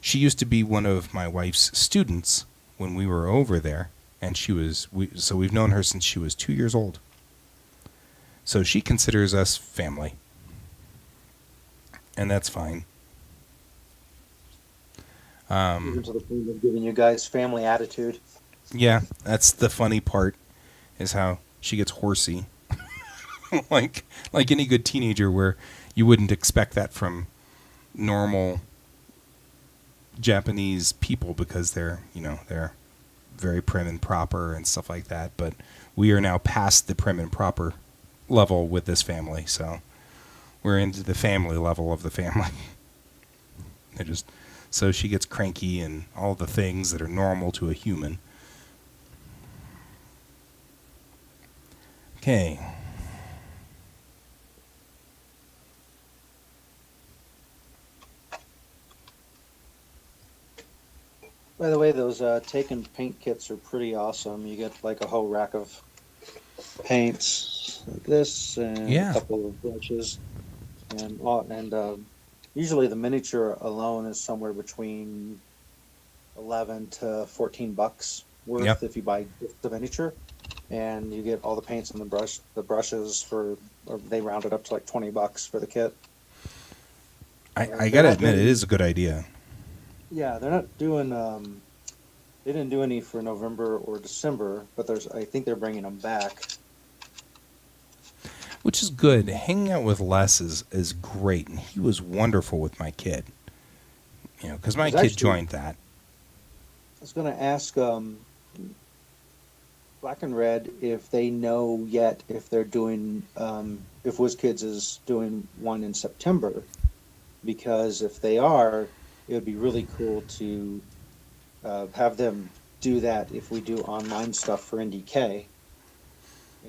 she used to be one of my wife's students when we were over there, and so we've known her since she was 2 years old. So she considers us family, and that's fine. Even to the point of giving you guys family attitude. Yeah, that's the funny part, is how she gets horsey, like any good teenager, where you wouldn't expect that from normal Japanese people because they're very prim and proper and stuff like that. But we are now past the prim and proper level with this family, so we're into the family level of the family. So she gets cranky and all the things that are normal to a human. Okay. By the way, those taken paint kits are pretty awesome. You get like a whole rack of paints like this, and Yeah. a couple of brushes, and usually the miniature alone is somewhere between 11 to $14 worth Yep. if you buy just the miniature, and you get all the paints and the brushes or they round it up to like $20 for the kit. I gotta admit, it is a good idea. Yeah, they're not doing. They didn't do any for November or December, but I think they're bringing them back. Which is good. Hanging out with Les is great, and he was wonderful with my kid. Because my kid joined that. I was going to ask Black and Red if they know yet if they're doing if WizKids is doing one in September, because if they are, it would be really cool to have them do that if we do online stuff for NDK.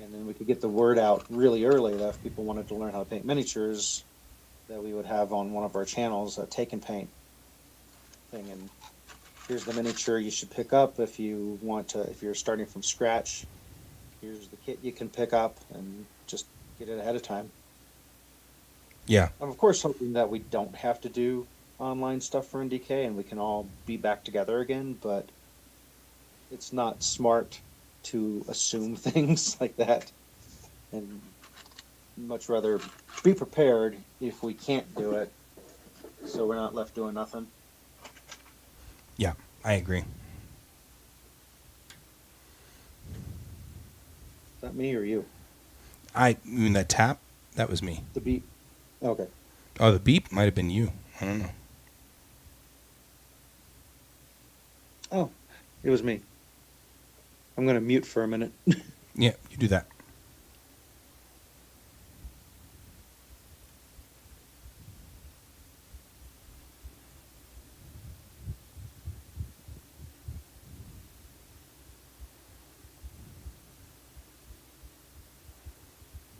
And then we could get the word out really early that if people wanted to learn how to paint miniatures, that we would have on one of our channels a take and paint thing. And here's the miniature you should pick up if you want to, if you're starting from scratch. Here's the kit you can pick up, and just get it ahead of time. Yeah. I'm of course hoping that we don't have to do online stuff for NDK and we can all be back together again, but it's not smart to assume things like that, and much rather be prepared if we can't do it, so we're not left doing nothing. Yeah, I agree. Is that me or you? You mean that tap? That was me. The beep. Okay. Oh, the beep might have been you. I don't know. Oh, it was me. I'm going to mute for a minute. Yeah, you do that.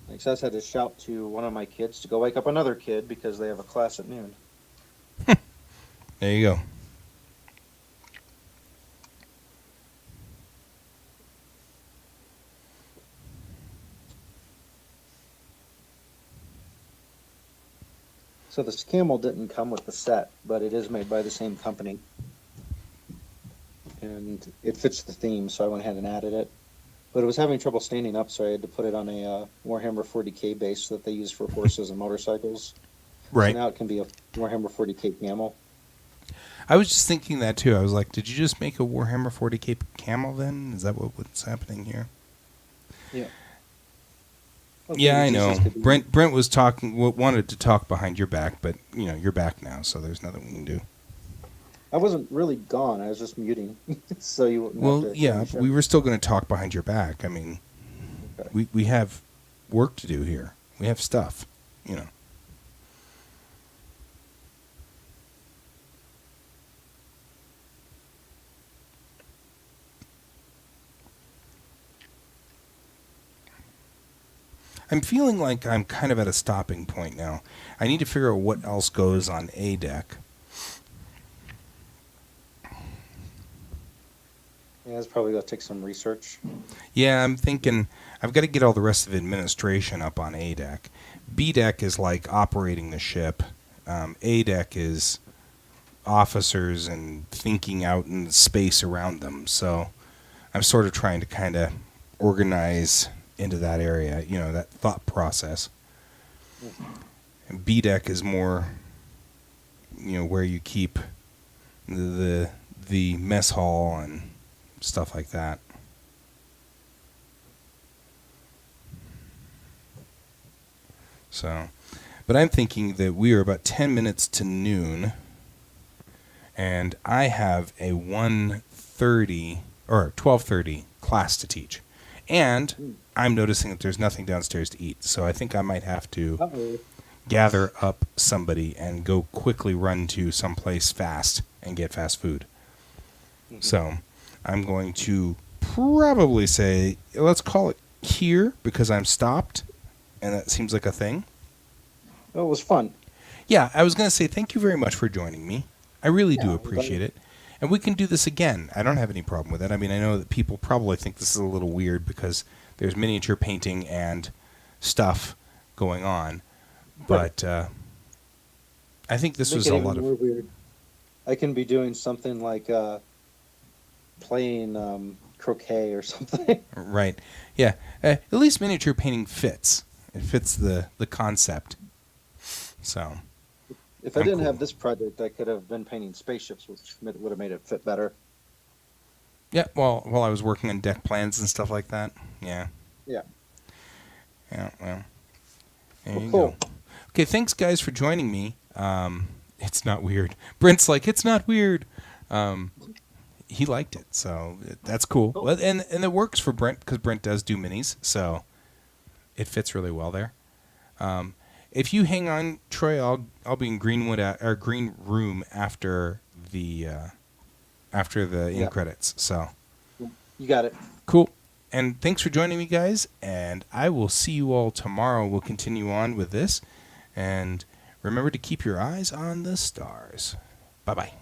Like, so I had to shout to one of my kids to go wake up another kid because they have a class at noon. There you go. So this camel didn't come with the set, but it is made by the same company. And it fits the theme, so I went ahead and added it. But it was having trouble standing up, so I had to put it on a Warhammer 40K base that they use for horses and motorcycles. Right. So now it can be a Warhammer 40K camel. I was just thinking that too. I was like, did you just make a Warhammer 40K camel then? Is that what's happening here? Yeah. Yeah, I know. Brent was wanted to talk behind your back, but you're back now, so there's nothing we can do. I wasn't really gone. I was just muting, so you wouldn't. Well, have to yeah, but we were still going to talk behind your back. I mean, Okay. we have work to do here. We have stuff, I'm feeling like I'm kind of at a stopping point now. I need to figure out what else goes on A deck. Yeah, it's probably going to take some research. Yeah, I'm thinking I've got to get all the rest of administration up on A deck. B deck is like operating the ship. A deck is officers and thinking out in the space around them. So I'm sort of trying to kind of organize into that area, that thought process. And B deck is more, where you keep the mess hall and stuff like that. So, but I'm thinking that we are about 10 minutes to noon, and I have a 1:30 or 12:30 class to teach. And I'm noticing that there's nothing downstairs to eat, so I think I might have to Uh-oh. gather up somebody and go quickly run to someplace fast and get fast food. So I'm going to probably say, let's call it here because I'm stopped, and that seems like a thing. It was fun. Yeah, I was going to say thank you very much for joining me. I really do Yeah, appreciate it. And we can do this again. I don't have any problem with it. I mean, I know that people probably think this is a little weird because there's miniature painting and stuff going on. But I think this Make was it a even lot more of... weird. I can be doing something like playing croquet or something. Right. Yeah. At least miniature painting fits. It fits the concept. So... If I I'm didn't cool. have this project, I could have been painting spaceships, which would have made it fit better. Yeah, well, while I was working on deck plans and stuff like that. Yeah. Yeah. Yeah, well. There Well, you cool. go. Okay, thanks, guys, for joining me. It's not weird. Brent's like, it's not weird. He liked it, so that's cool. Cool. Well, and it works for Brent, because Brent does do minis, so it fits really well there. If you hang on, Troy, I'll be in Greenwood or Green Room after the end Yeah. credits. So You got it. cool. And thanks for joining me, guys. And I will see you all tomorrow. We'll continue on with this. And remember to keep your eyes on the stars. Bye bye.